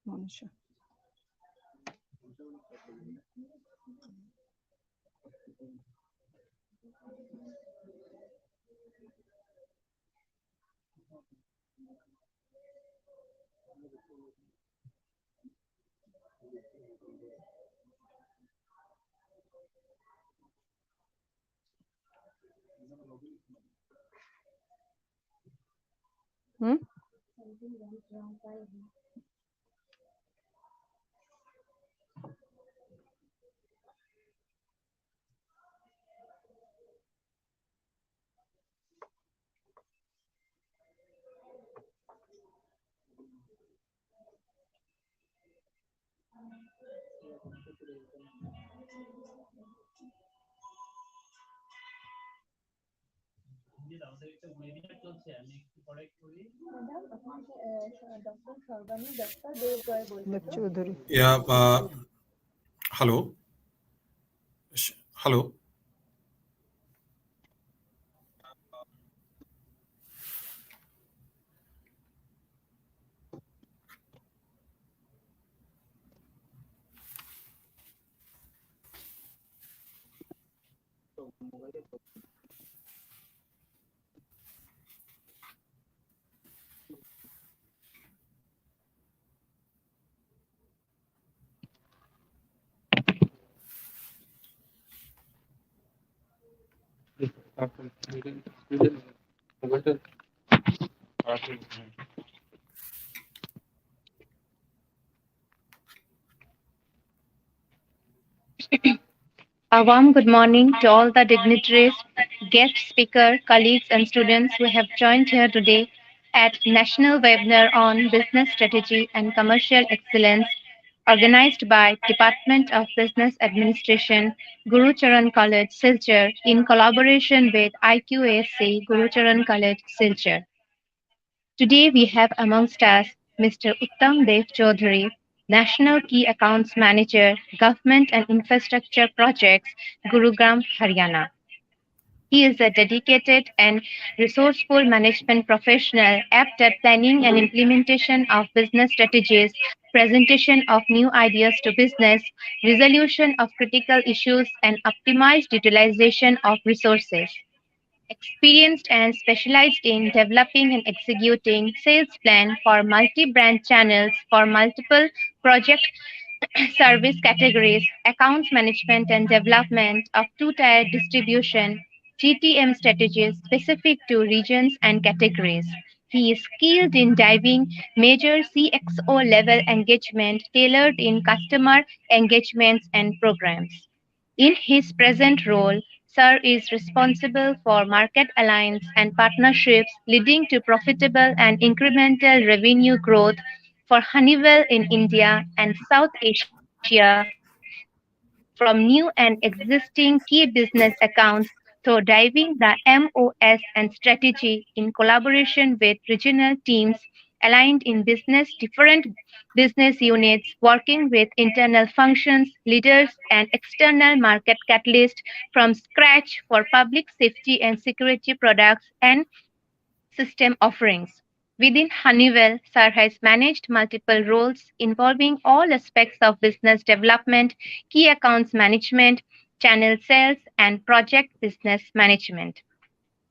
Monisha. Yeah. Hello. Hello. A warm good morning to all the dignitaries, guest speaker, colleagues and students who have joined here today at National Webinar on Business Strategy and Commercial Excellence organized by Department of Business Administration, Gurucharan College, Silchar in collaboration with IQAC, Gurucharan College, Silchar. Today we have amongst us Mr. Uttam Dev Chaudhary, National Key Accounts Manager, Government and Infrastructure Projects, Gurugram, Haryana. He is a dedicated and resourceful management professional apt at planning and implementation of business strategies, presentation of new ideas to business, resolution of critical issues, and optimized utilization of resources. Experienced and specialized in developing and executing sales plan for multi-brand channels for multiple project service categories, accounts management and development of two-tier distribution, GTM strategies specific to regions and categories. He is skilled in driving major CXO level engagement tailored in customer engagements and programs. In his present role, Sir is responsible for market alliance and partnerships leading to profitable and incremental revenue growth for Honeywell in India and South Asia from new and existing key business accounts through driving the MOS and strategy in collaboration with regional teams aligned in different business units, working with internal functions, leaders, and external market catalysts from scratch for public safety and security products and system offerings. Within Honeywell, Sir has managed multiple roles involving all aspects of business development, key accounts management, channel sales, and project business management.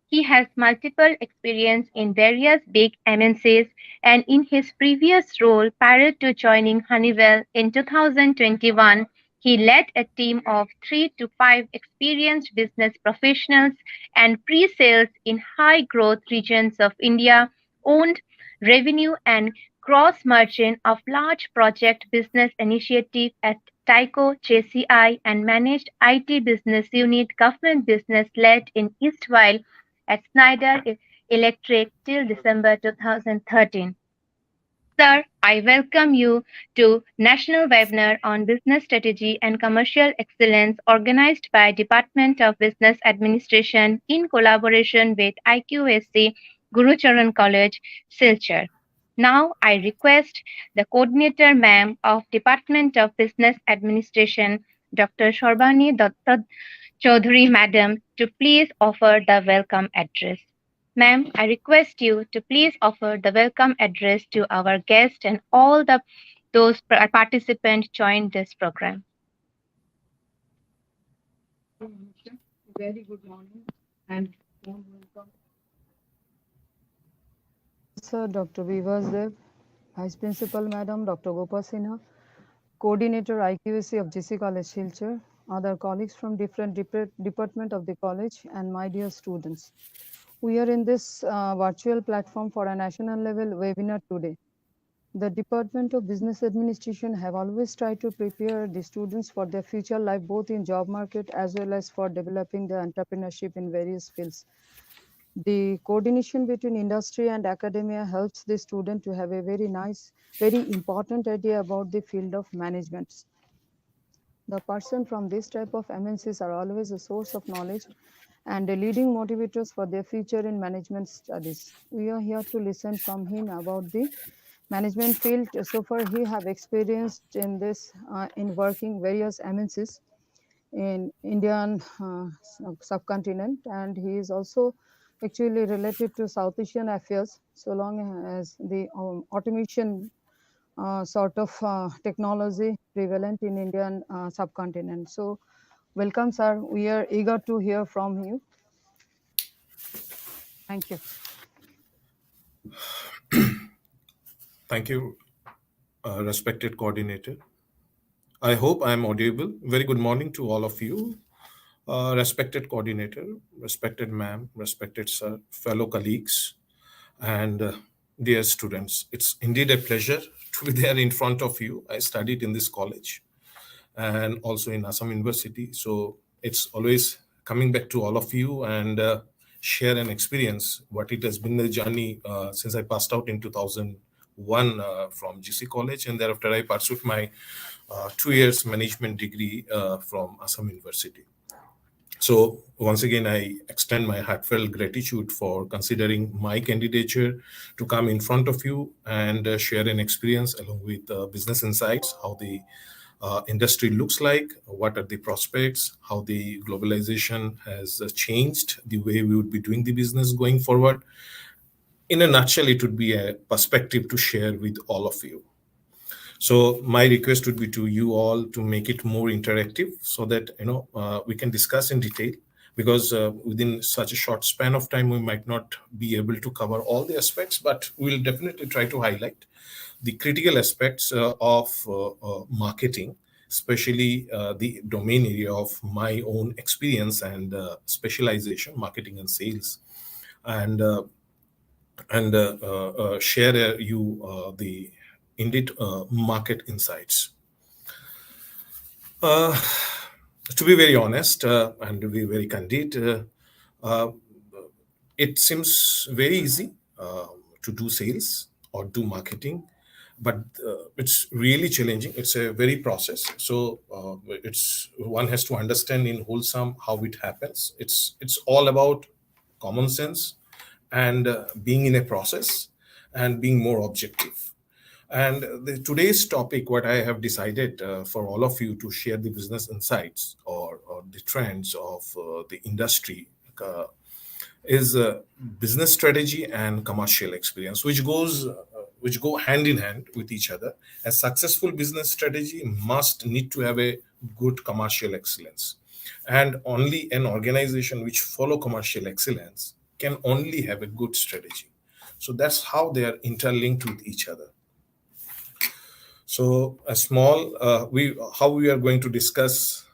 He has multiple experience in various big MNCs, and in his previous role prior to joining Honeywell in 2021, he led a team of 3 to 5 experienced business professionals and pre-sales in high-growth regions of India, owned revenue and gross margin of large project business initiative at Tyco JCI and managed IT business unit government business led in Eastwhile at Schneider Electric till December 2013. Sir, I welcome you to National Webinar on Business Strategy and Commercial Excellence organized by Department of Business Administration in collaboration with IQAC, Gurucharan College, Silchar. Now I request the coordinator ma'am of Department of Business Administration, Dr. Shorbani Datta Chaudhary madam, to please offer the welcome address. Ma'am, I request you to please offer the welcome address to our guest and all those participants joined this program. Very good morning and warm welcome. Sir Dr. Vivasdev, Vice Principal Madam Dr. Gopal Sinha, Coordinator IQAC of GC College Silchar, other colleagues from different department of the college, and my dear students. We are in this virtual platform for a national level webinar today. The Department of Business Administration have always tried to prepare the students for their future life, both in job market as well as for developing their entrepreneurship in various fields. The coordination between industry and academia helps the student to have a very important idea about the field of management. The person from this type of MNCs are always a source of knowledge and the leading motivators for their future in management studies. We are here to listen from him about the management field. So far, he have experienced in this in working various MNCs in Indian subcontinent, and he is also actually related to South Asian affairs, so long as the automation sort of technology prevalent in Indian subcontinent. So, welcome, sir. We are eager to hear from you. Thank you. Thank you, respected coordinator. I hope I am audible. Very good morning to all of you. Respected coordinator, respected ma'am, respected sir, fellow colleagues, and dear students. It's indeed a pleasure to be there in front of you. I studied in this college and also in Assam University. So it's always coming back to all of you and share an experience, what it has been the journey since I passed out in 2001 from GC College, and thereafter I pursued my 2 years management degree from Assam University. So once again, I extend my heartfelt gratitude for considering my candidature to come in front of you and share an experience along with business insights, how the industry looks like, what are the prospects, how the globalization has changed the way we would be doing the business going forward. In a nutshell, it would be a perspective to share with all of you. So my request would be to you all to make it more interactive so that we can discuss in detail, because within such a short span of time we might not be able to cover all the aspects, but we'll definitely try to highlight the critical aspects of marketing, especially the domain area of my own experience and specialization, marketing and sales, and share you the indeed market insights. To be very honest and to be very candid, it seems very easy to do sales or do marketing, but it's really challenging. It's a very process. So it's one has to understand in wholesome how it happens. It's all about common sense and being in a process and being more objective. And today's topic, what I have decided for all of you to share the business insights or the trends of the industry is business strategy and commercial experience, which go hand in hand with each other. A successful business strategy must need to have a good commercial excellence, and only an organization which follow commercial excellence can only have a good strategy. So that's how they are interlinked with each other. So a small, how we are going to discuss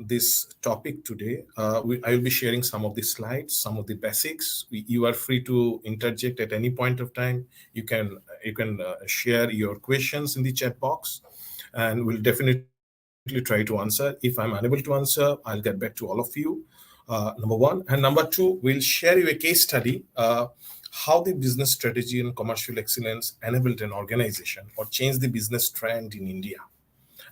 this topic today. I will be sharing some of the slides, some of the basics. You are free to interject at any point of time. You can share your questions in the chat box, and we'll definitely try to answer. If I'm unable to answer, I'll get back to all of you. Number one, and number two, we'll share you a case study. How the business strategy and commercial excellence enabled an organization or changed the business trend in India.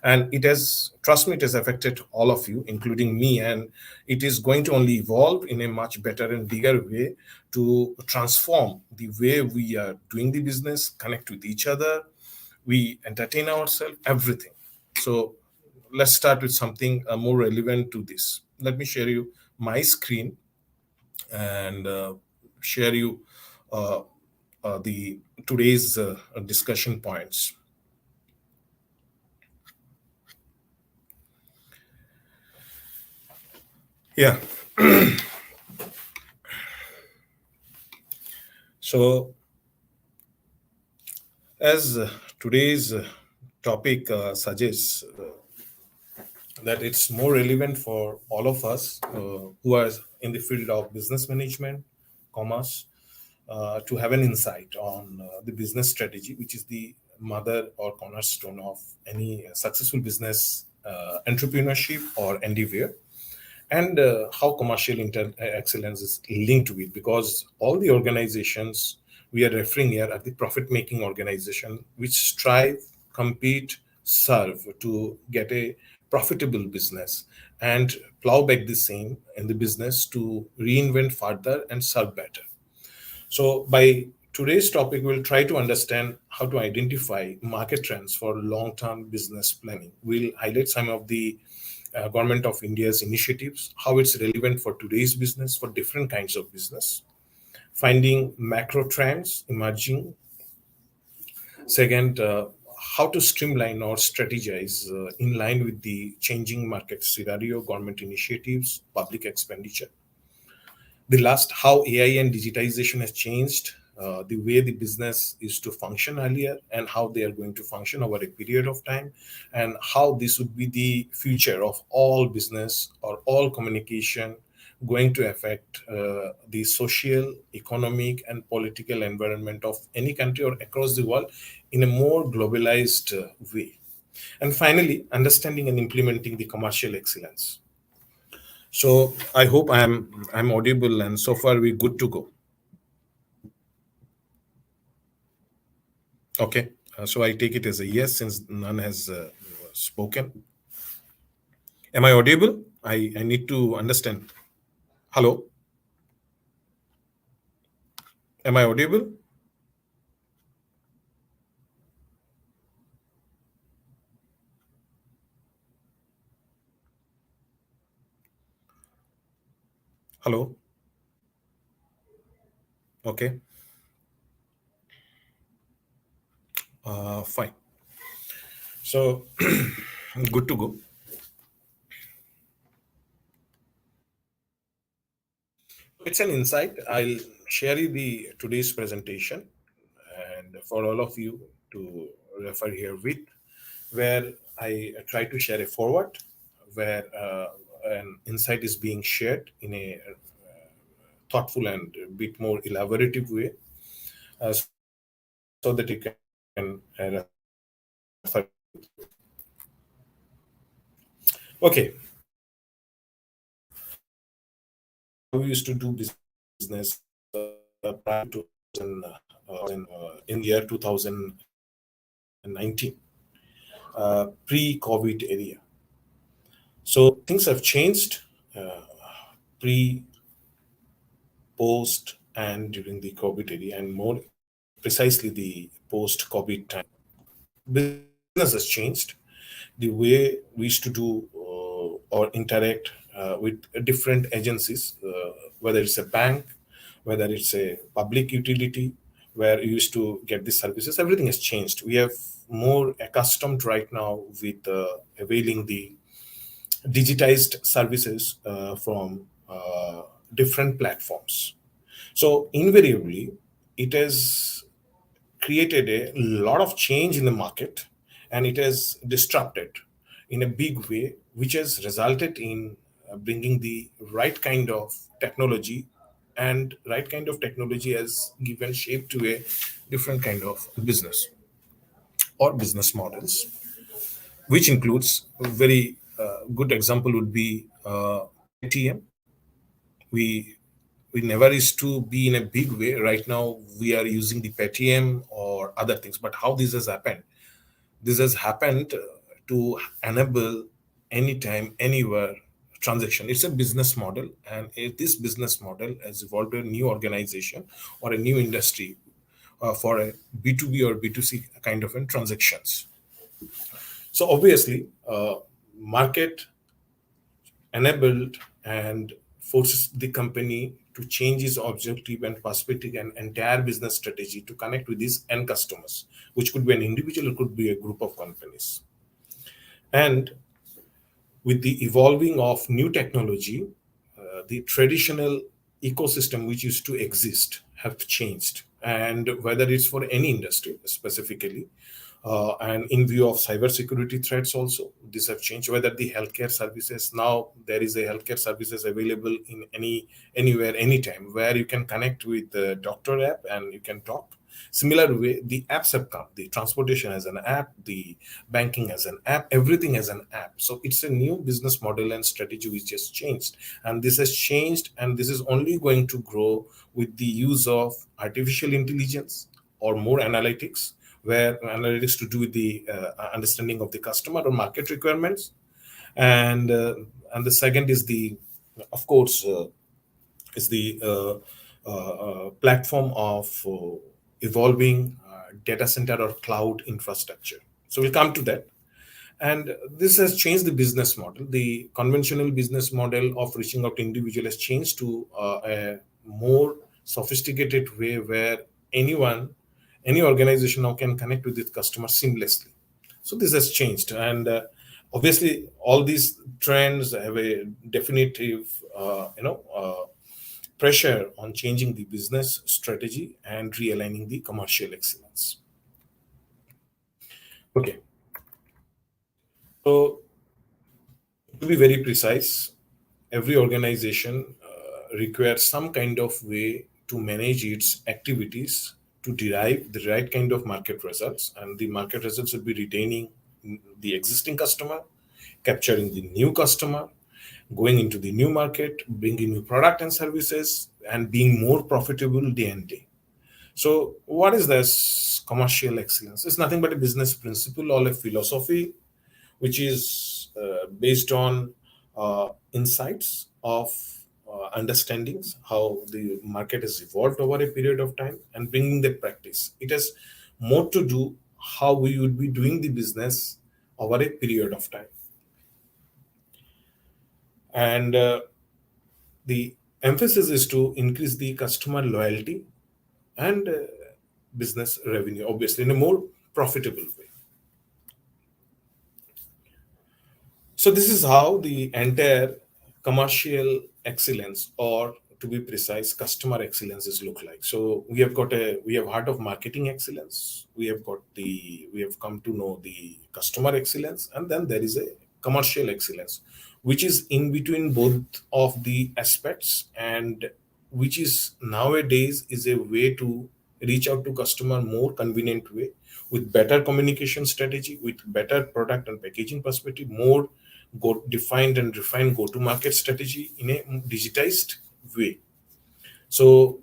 And it has, trust me, it has affected all of you, including me, and it is going to only evolve in a much better and bigger way to transform the way we are doing the business, connect with each other, we entertain ourselves, everything. So let's start with something more relevant to this. Let me share you my screen and share you uh, the today's discussion points. Yeah. So as today's topic suggests, that it's more relevant for all of us who are in the field of business management, commerce, to have an insight on the business strategy, which is the mother or cornerstone of any successful business entrepreneurship or endeavor, and how commercial excellence is linked to it, because all the organizations we are referring here are the profit making organization which strive, compete, serve to get a profitable business and plow back the same in the business to reinvent further and serve better. So, by today's topic, we'll try to understand how to identify market trends for long term business planning. We'll highlight some of the Government of India's initiatives, how it's relevant for today's business, for different kinds of business, finding macro trends emerging. Second, how to streamline or strategize in line with the changing market scenario, government initiatives, public expenditure. The last, how AI and digitization has changed the way the business used to function earlier and how they are going to function over a period of time, and how this would be the future of all business or all communication going to affect the social, economic, and political environment of any country or across the world in a more globalized way. And finally, understanding and implementing the commercial excellence. So I hope I'm audible, and so far we're good to go. Okay. So I take it as a yes since none has spoken. Am I audible? I need to understand. Hello. Am I audible? Hello. Okay. Fine. So good to go. It's an insight. I'll share you the today's presentation and for all of you to refer here with, where I try to share a forward where an insight is being shared in a thoughtful and a bit more elaborative way, so that you can refer. Okay, how we used to do business prior to in the year 2019, pre-COVID area. So things have changed pre, post, and during the COVID area, and more precisely the post-COVID time. Business has changed. The way we used to do or interact with different agencies, whether it's a bank, whether it's a public utility, where you used to get the services, everything has changed. We have more accustomed right now with availing the digitized services from different platforms. So invariably, it has created a lot of change in the market, and it has disrupted in a big way, which has resulted in bringing the right kind of technology, and right kind of technology has given shape to a different kind of business or business models, which includes a very good example would be ATM. We we never used to be in a big way. Right now we are using the Paytm or other things. But how this has happened? This has happened to enable anytime, anywhere transaction. It's a business model, and if this business model has evolved to a new organization or a new industry for a B2B or B2C kind of transactions. So obviously, market enabled and forces the company to change its objective and perspective and entire business strategy to connect with these end customers, which could be an individual, it could be a group of companies. And with the evolving of new technology, the traditional ecosystem which used to exist have changed. And whether it's for any industry specifically, and in view of cybersecurity threats also, these have changed. Whether the healthcare services, now there is a healthcare services available in anywhere, anytime, where you can connect with the doctor app and you can talk. Similar way, the apps have come. The transportation as an app, the banking as an app, everything as an app. So it's a new business model and strategy which has changed. And this has changed, and this is only going to grow with the use of artificial intelligence or more analytics, where analytics to do with the understanding of the customer or market requirements. And the second is the, of course, is the platform of evolving data center or cloud infrastructure. So we'll come to that. And this has changed the business model. The conventional business model of reaching out to individual has changed to a more sophisticated way where any organization now can connect with its customer seamlessly. So this has changed. And obviously, all these trends have a definitive, pressure on changing the business strategy and realigning the commercial excellence. Okay. So to be very precise, every organization requires some kind of way to manage its activities to derive the right kind of market results. And the market results will be retaining the existing customer, capturing the new customer, going into the new market, bringing new product and services, and being more profitable day and day. So what is this commercial excellence? It's nothing but a business principle or a philosophy which is based on insights of understandings how the market has evolved over a period of time and bringing the practice. It has more to do how we would be doing the business over a period of time. And the emphasis is to increase the customer loyalty and business revenue, obviously, in a more profitable way. So this is how the entire commercial excellence, or to be precise, customer excellence is look like. So we have heart of marketing excellence. We have come to know the customer excellence, and then there is a commercial excellence, which is in between both of the aspects, and which is nowadays is a way to reach out to customer more convenient way, with better communication strategy, with better product and packaging perspective, more defined and refined go-to-market strategy in a digitized way. So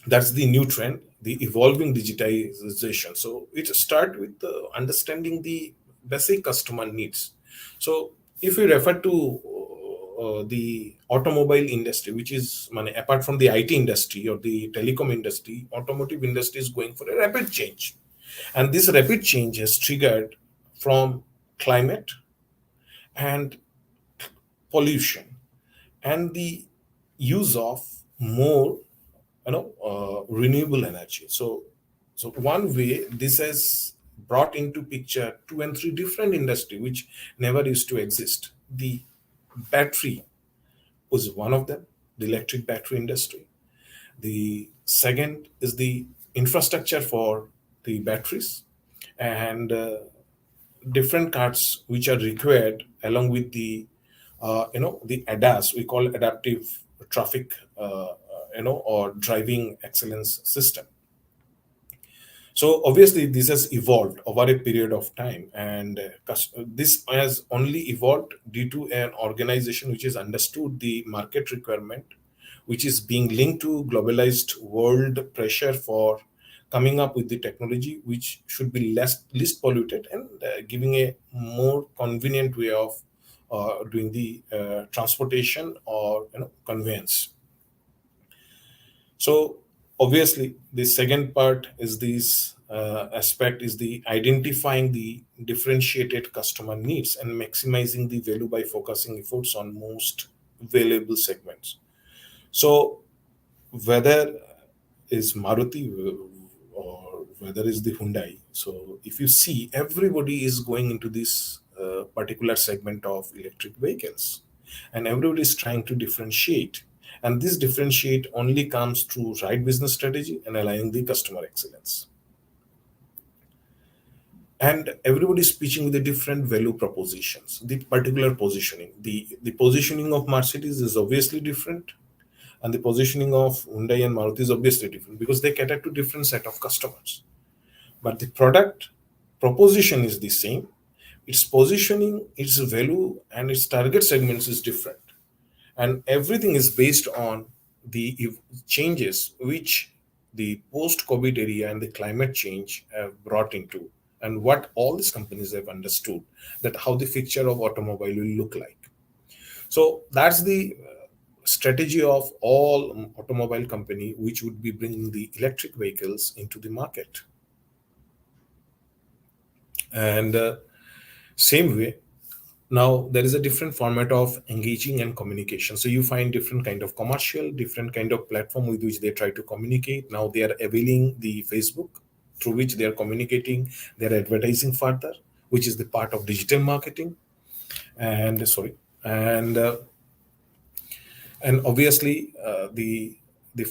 that's the new trend, the evolving digitization. So it starts with understanding the basic customer needs. So if we refer to the automobile industry, which is apart from the IT industry or the telecom industry, automotive industry is going for a rapid change. And this rapid change has triggered from climate and pollution and the use of more renewable energy. So one way this has brought into picture 2 and 3 different industry which never used to exist. The battery was one of them, the electric battery industry. The second is the infrastructure for the batteries, and different cards which are required along with the the ADAS, we call adaptive traffic or driving excellence system. So obviously this has evolved over a period of time, and this has only evolved due to an organization which has understood the market requirement, which is being linked to globalized world pressure for coming up with the technology which should be least polluted and giving a more convenient way of doing the transportation or conveyance. So obviously, the second part is this aspect is the identifying the differentiated customer needs and maximizing the value by focusing efforts on most valuable segments. So whether is Maruti or whether is the Hyundai. So if you see, everybody is going into this particular segment of electric vehicles, and everybody is trying to differentiate. And this differentiate only comes through right business strategy and aligning the customer excellence. And everybody is pitching with the different value propositions, the particular positioning. The positioning of Mercedes is obviously different, and the positioning of Hyundai and Maruti is obviously different because they cater to different set of customers. But the product proposition is the same. Its positioning, its value, and its target segments is different. And everything is based on the changes which the post-COVID area and the climate change have brought into, and what all these companies have understood that how the future of automobile will look like. So that's the strategy of all automobile company which would be bringing the electric vehicles into the market. And same way, now there is a different format of engaging and communication. So you find different kind of commercial, different kind of platform with which they try to communicate. Now they are availing the Facebook through which they are communicating, they are advertising further, which is the part of digital marketing. And sorry, and obviously the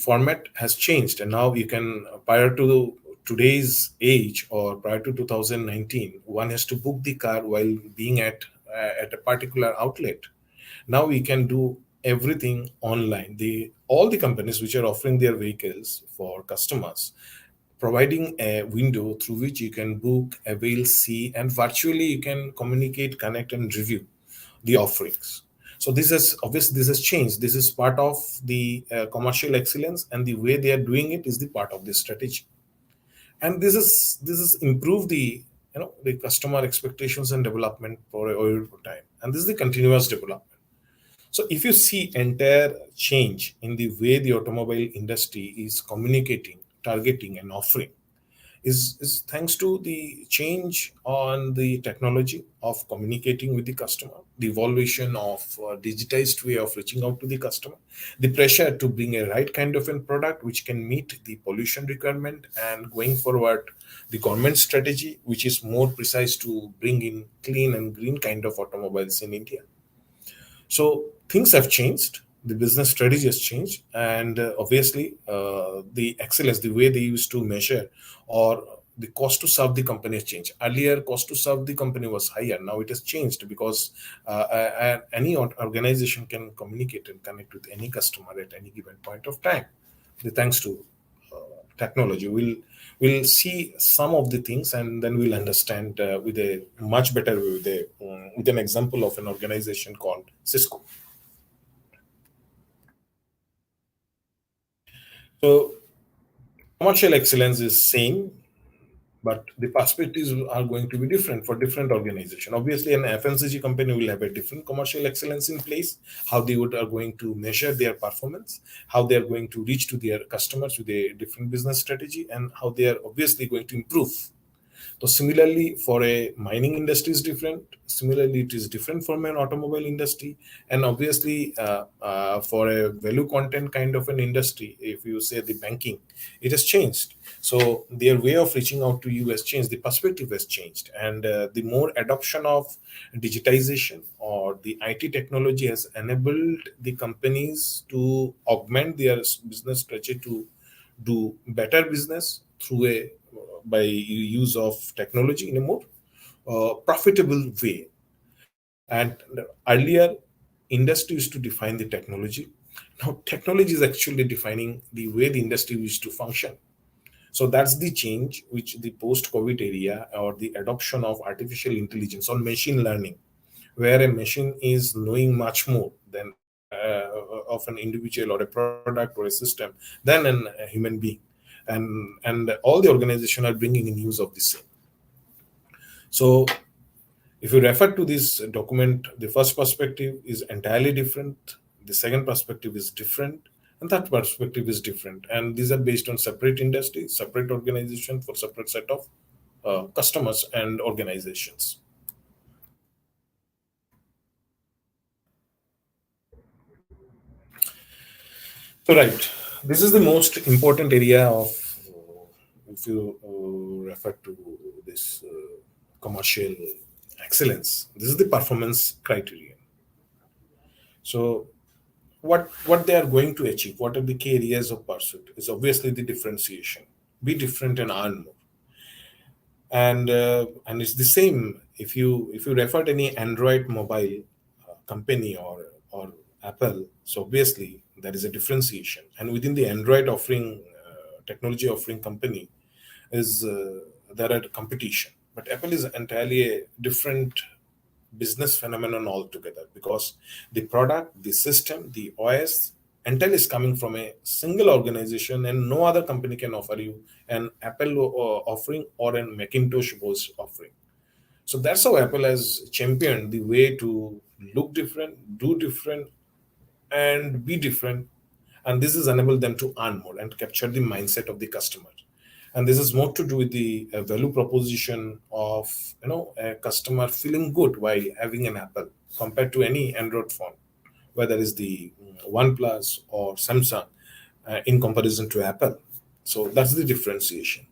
format has changed, and now you can, prior to today's age or prior to 2019, one has to book the car while being at a particular outlet. Now we can do everything online. The all the companies which are offering their vehicles for customers, providing a window through which you can book, avail, see, and virtually you can communicate, connect, and review the offerings. So this is obvious. This has changed. This is part of the commercial excellence, and the way they are doing it is the part of the strategy. And this is improved the the customer expectations and development for a time. And this is the continuous development. So if you see entire change in the way the automobile industry is communicating, targeting, and offering, is thanks to the change on the technology of communicating with the customer, the evolution of digitized way of reaching out to the customer, the pressure to bring a right kind of a product which can meet the pollution requirement, and going forward, the government strategy which is more precise to bring in clean and green kind of automobiles in India. So things have changed. The business strategy has changed, and obviously, the excellence, the way they used to measure, or the cost to serve the company has changed. Earlier, cost to serve the company was higher. Now it has changed because any organization can communicate and connect with any customer at any given point of time. Thanks to technology, we'll see some of the things, and then we'll understand with a much better way with an example of an organization called Cisco. So commercial excellence is same, but the perspectives are going to be different for different organization. Obviously, an FMCG company will have a different commercial excellence in place, how they are going to measure their performance, how they are going to reach to their customers with a different business strategy, and how they are obviously going to improve. So similarly, for a mining industry is different. Similarly, it is different from an automobile industry, and obviously, for a value content kind of an industry, if you say the banking, it has changed. So their way of reaching out to you has changed. The perspective has changed, and the more adoption of digitization or the IT technology has enabled the companies to augment their business strategy to do better business through a by use of technology in a more profitable way. And earlier, industry used to define the technology. Now, technology is actually defining the way the industry used to function. So that's the change which the post-COVID area, or the adoption of artificial intelligence or machine learning, where a machine is knowing much more than of an individual or a product or a system than a human being. and all the organization are bringing in use of the same. So if you refer to this document, the first perspective is entirely different, the second perspective is different, and third perspective is different. And these are based on separate industry, separate organization for separate set of customers and organizations. So, right, this is the most important area of, if you refer to this commercial excellence, this is the performance criterion. So, what they are going to achieve, what are the key areas of pursuit, is obviously the differentiation, be different and earn more. And it's the same if you refer to any Android mobile company or Apple. So obviously there is a differentiation, and within the Android offering technology offering company is there are competition, but Apple is entirely a different business phenomenon altogether, because the product, the system, the OS entirely is coming from a single organization, and no other company can offer you an Apple offering or a Macintosh OS offering. So that's how Apple has championed the way to look different, do different, and be different. And this has enabled them to earn more and capture the mindset of the customer. And this is more to do with the value proposition of a customer feeling good while having an Apple compared to any Android phone, whether it's the OnePlus or Samsung, in comparison to Apple. So that's the differentiation.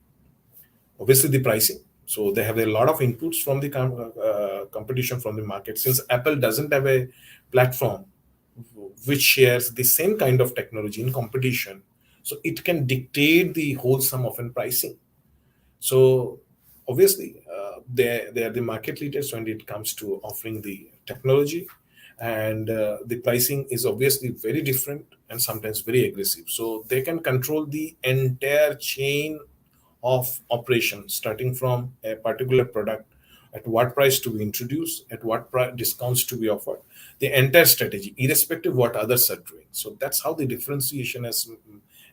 Obviously, the pricing. So they have a lot of inputs from the competition from the market. Since Apple doesn't have a platform which shares the same kind of technology in competition, so it can dictate the whole sum of an pricing. So obviously, they are the market leaders when it comes to offering the technology, and the pricing is obviously very different and sometimes very aggressive. So they can control the entire chain of operation, starting from a particular product, at what price to be introduced, at what discounts to be offered, the entire strategy, irrespective what others are doing. So that's how the differentiation has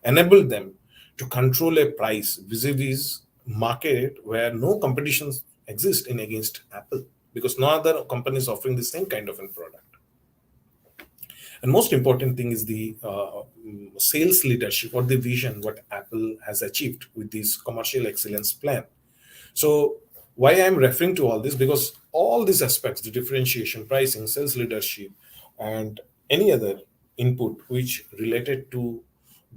enabled them to control a price vis-a-vis market where no competitions exist in against Apple, because no other company is offering the same kind of a product. And most important thing is the sales leadership or the vision what Apple has achieved with this commercial excellence plan. So why I'm referring to all this, because all these aspects, the differentiation, pricing, sales leadership, and any other input which related to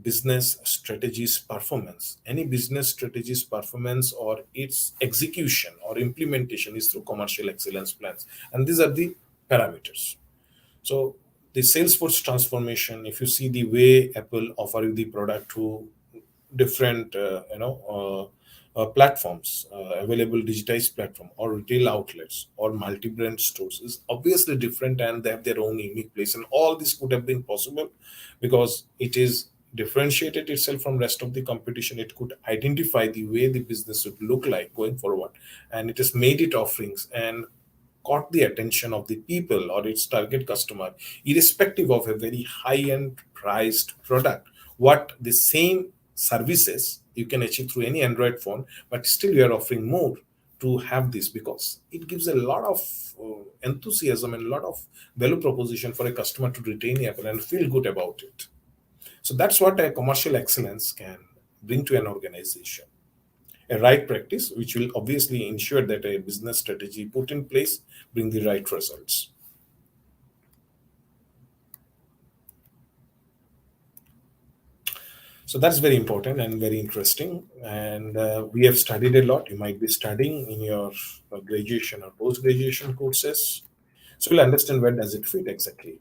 business strategies performance, any business strategies performance or its execution or implementation is through commercial excellence plans. And these are the parameters. So the Salesforce transformation, if you see the way Apple offer you the product to different platforms, available digitized platform or retail outlets or multi-brand stores, is obviously different, and they have their own unique place. And all this could have been possible because it is differentiated itself from rest of the competition. It could identify the way the business would look like going forward, and it has made it offerings and caught the attention of the people or its target customer, irrespective of a very high-end priced product. What the same services you can achieve through any Android phone, but still you are offering more to have this, because it gives a lot of enthusiasm and a lot of value proposition for a customer to retain Apple and feel good about it. So that's what a commercial excellence can bring to an organization. A right practice, which will obviously ensure that a business strategy put in place bring the right results. So that's very important and very interesting. And we have studied a lot. You might be studying in your graduation or post-graduation courses. So we'll understand where does it fit exactly.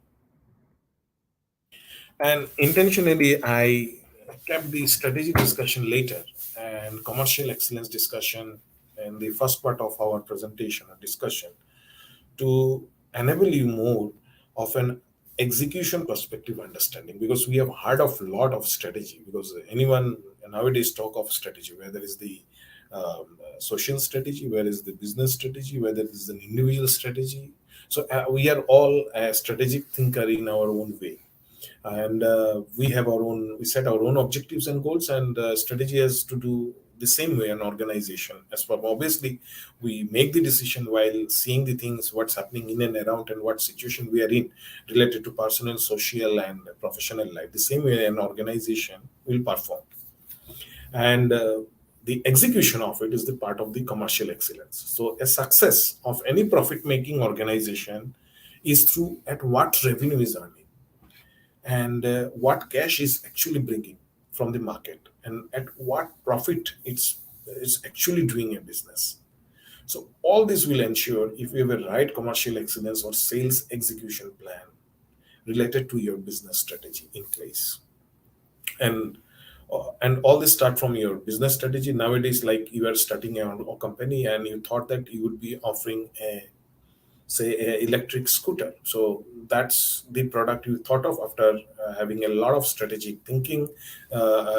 And intentionally, I kept the strategy discussion later and commercial excellence discussion in the first part of our presentation or discussion, to enable you more of an execution perspective understanding, because we have heard of a lot of strategy, because anyone nowadays talk of strategy, whether it's the social strategy, whether it's the business strategy, whether it is an individual strategy. So we are all a strategic thinker in our own way. And we set our own objectives and goals, and strategy has to do the same way an organization. As for obviously, we make the decision while seeing the things, what's happening in and around, and what situation we are in related to personal, social, and professional life. The same way an organization will perform, and the execution of it is the part of the commercial excellence. So a success of any profit making organization is through at what revenue is earning, and what cash is actually bringing from the market, and at what profit it's actually doing a business. So all this will ensure if you have a right commercial excellence or sales execution plan related to your business strategy in place. And all this start from your business strategy. Nowadays, like you are starting a company and you thought that you would be offering a, say, a electric scooter. So that's the product you thought of after having a lot of strategic thinking,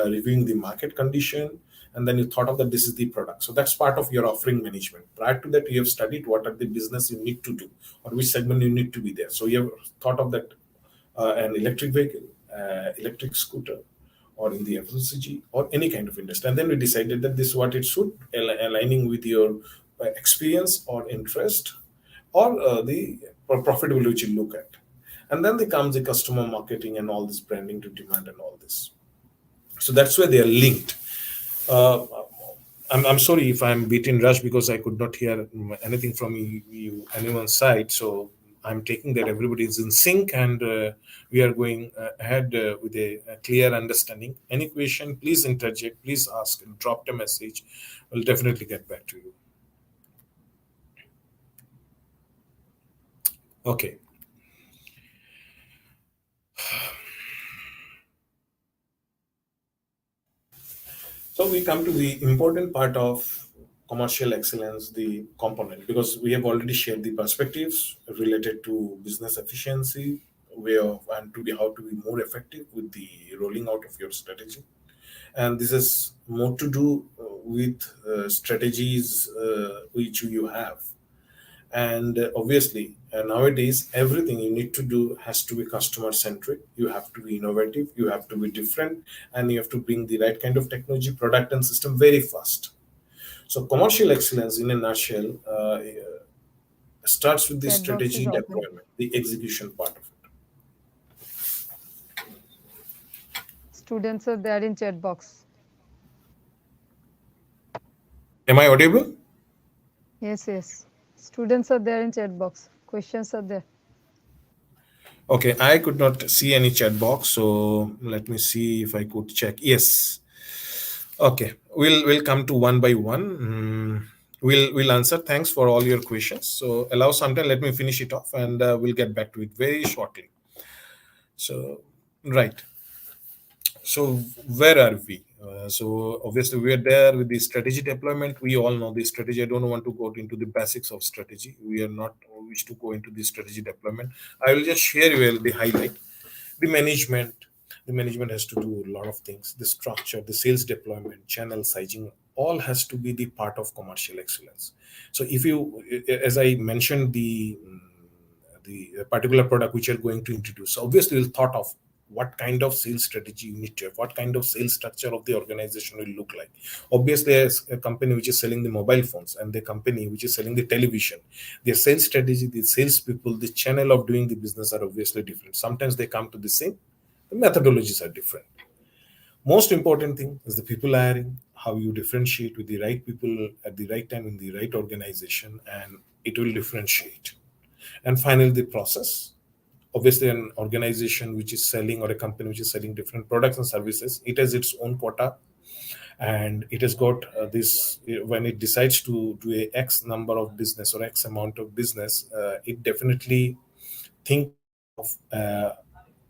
reviewing the market condition, and then you thought of that this is the product. So that's part of your offering management. Prior to that, you have studied what are the business you need to do or which segment you need to be there. So you have thought of that, an electric vehicle, electric scooter, or in the FMCG or any kind of industry. And then we decided that this is what it should, aligning with your experience or interest, or the profitability which you look at. And then there comes the customer marketing and all this branding to demand and all this. So that's where they are linked. Uh, I'm sorry if I'm beaten rush because I could not hear anything from anyone's side. So I'm taking that everybody is in sync, and we are going ahead with a clear understanding. Any question, please interject, please ask, and drop the message. We'll definitely get back to you. Okay. So we come to the important part of commercial excellence, the component, because we have already shared the perspectives related to business efficiency, way of and to be how to be more effective with the rolling out of your strategy. And this is more to do with strategies which you have. And obviously, nowadays, everything you need to do has to be customer centric. You have to be innovative, you have to be different, and you have to bring the right kind of technology, product, and system very fast. So, commercial excellence, in a nutshell, starts with the Chat box is strategy open. deployment, the execution part of it. Students are there in chat box. Am I audible? Yes, yes. Students are there in chat box. Questions are there. Okay, I could not see any chat box, so let me see if I could check. Yes. Okay, we'll come to one by one. We'll answer. Thanks for all your questions. So allow some time. Let me finish it off, and we'll get back to it very shortly. So right. So where are we? So obviously we are there with the strategy deployment. We all know the strategy. I don't want to go into the basics of strategy. We are not wish to go into the strategy deployment. I will just share you the highlight. The management. The management has to do a lot of things. The structure, the sales deployment, channel sizing, all has to be the part of commercial excellence. So if you, as I mentioned, the particular product which you're going to introduce, so obviously you'll thought of what kind of sales strategy you need to have, what kind of sales structure of the organization will look like. Obviously, as a company which is selling the mobile phones and the company which is selling the television, their sales strategy, the sales people, the channel of doing the business are obviously different. Sometimes they come to the same, the methodologies are different. Most important thing is the people hiring, how you differentiate with the right people at the right time in the right organization, and it will differentiate. And finally, the process. Obviously, an organization which is selling, or a company which is selling different products and services, it has its own quota, and it has got this. When it decides to do a X number of business or X amount of business, it definitely think of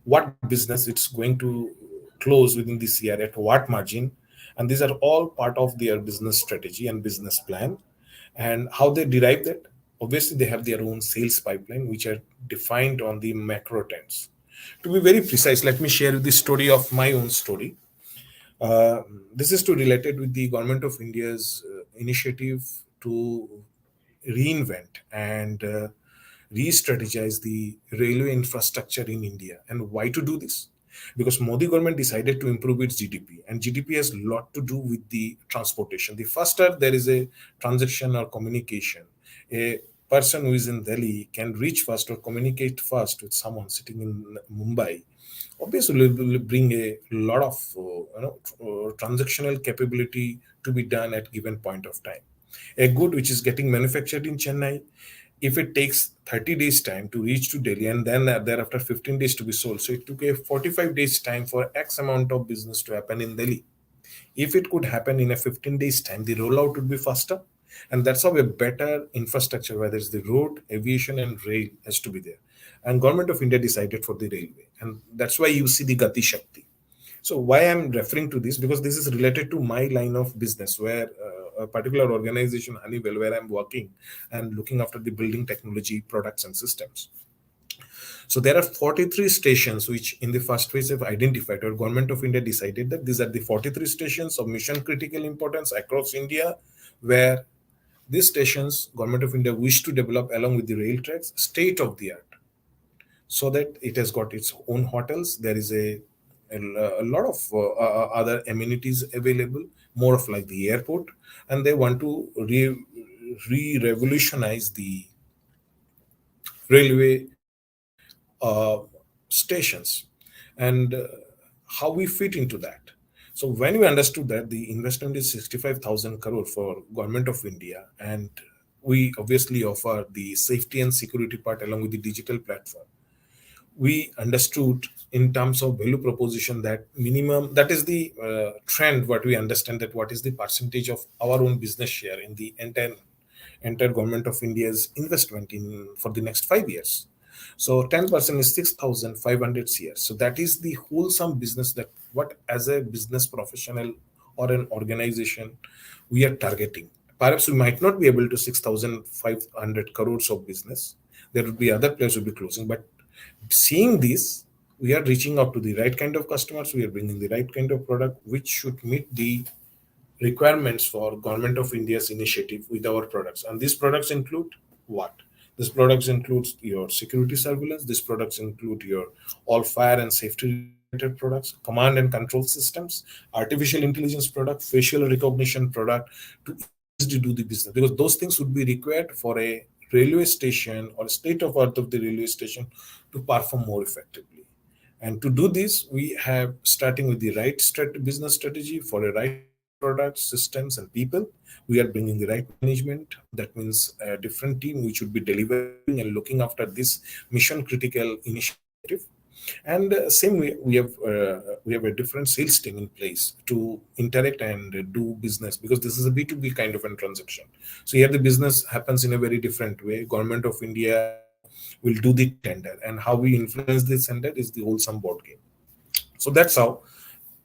what business it's going to close within this year at what margin, and these are all part of their business strategy and business plan. And how they derive that, obviously they have their own sales pipeline which are defined on the macro trends. To be very precise, let me share the story of my own story. uh, this is to related with the government of India's initiative to reinvent and re-strategize the railway infrastructure in India. And why to do this? because Modi government decided to improve its GDP, and GDP has a lot to do with the transportation. The faster there is a transaction or communication, a person who is in Delhi can reach fast or communicate fast with someone sitting in Mumbai. Obviously, it will bring a lot of transactional capability to be done at given point of time. A good which is getting manufactured in Chennai, if it takes 30 days time to reach to Delhi and then thereafter 15 days to be sold, so it took a 45 days time for X amount of business to happen in Delhi. If it could happen in a 15 days time, the rollout would be faster. And that's how a better infrastructure, whether it's the road, aviation, and rail, has to be there. And government of India decided for the railway, and that's why you see the Gati Shakti. So why I'm referring to this, because this is related to my line of business, where a particular organization, Honeywell, where I'm working and looking after the building technology products and systems. So there are 43 stations which in the first phase have identified, or government of India decided that these are the 43 stations of mission critical importance across India, where these stations government of India wish to develop along with the rail tracks state of the art, so that it has got its own hotels. There is a lot of other amenities available, more of like the airport, and they want to revolutionize the railway stations, and how we fit into that. So when we understood that the investment is 65,000 crore for government of India, and we obviously offer the safety and security part along with the digital platform, we understood in terms of value proposition that minimum, that is the trend, what we understand, that what is the percentage of our own business share in the entire government of India's investment in for the next 5 years. So 10% is 6,500 crore. So that is the wholesome business, that what as a business professional or an organization we are targeting. Perhaps we might not be able to 6,500 crores of business. There would be other players will be closing, but seeing this, we are reaching out to the right kind of customers. We are bringing the right kind of product which should meet the requirements for government of India's initiative with our products. And these products include what? These products includes your security surveillance. These products include your all fire and safety related products, command and control systems, artificial intelligence product, facial recognition product, to easily do the business, because those things would be required for a railway station or state of art of the railway station to perform more effectively. And to do this, we have, starting with the right business strategy for a right products, systems, and people. We are bringing the right management. That means a different team which would be delivering and looking after this mission critical initiative. And same way, we have a different sales team in place to interact and do business, because this is a B2B kind of a transaction. So here the business happens in a very different way. Government of India will do the tender, and how we influence the tender is the wholesome board game. So that's how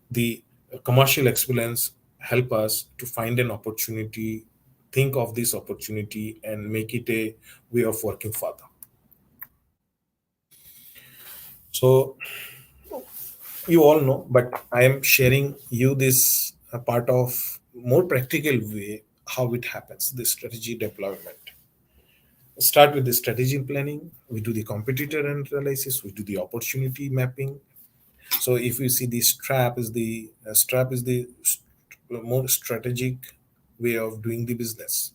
the commercial excellence help us to find an opportunity, think of this opportunity, and make it a way of working further. So you all know, but I am sharing you this part of more practical way how it happens, the strategy deployment. Start with the strategy planning. We do the competitor analysis. We do the opportunity mapping. So if you see the strap is the more strategic way of doing the business,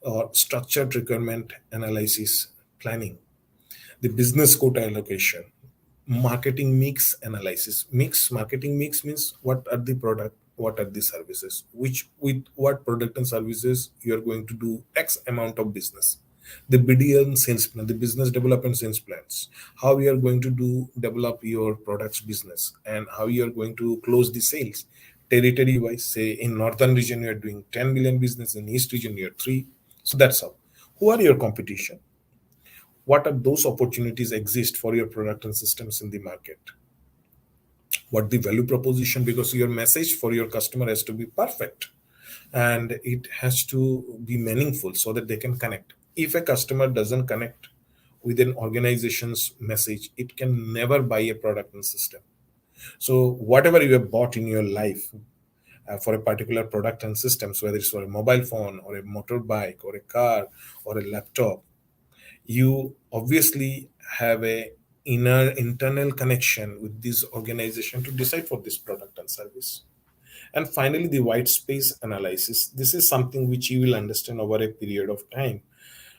or structured requirement analysis planning, the business quota allocation, marketing mix analysis. Marketing mix means what are the product, what are the services, which with what product and services you are going to do X amount of business. The BDM sales plan, the business development sales plans, how you are going to develop your products business, and how you are going to close the sales territory wise. Say in northern region you are doing 10 million business, in east region you are 3. So that's how. Who are your competition? What are those opportunities exist for your product and systems in the market? What the value proposition, because your message for your customer has to be perfect, and it has to be meaningful so that they can connect. If a customer doesn't connect with an organization's message, it can never buy a product and system. So whatever you have bought in your life for a particular product and systems, whether it's for a mobile phone or a motorbike or a car or a laptop, you obviously have a inner internal connection with this organization to decide for this product and service. And finally, the white space analysis. This is something which you will understand over a period of time,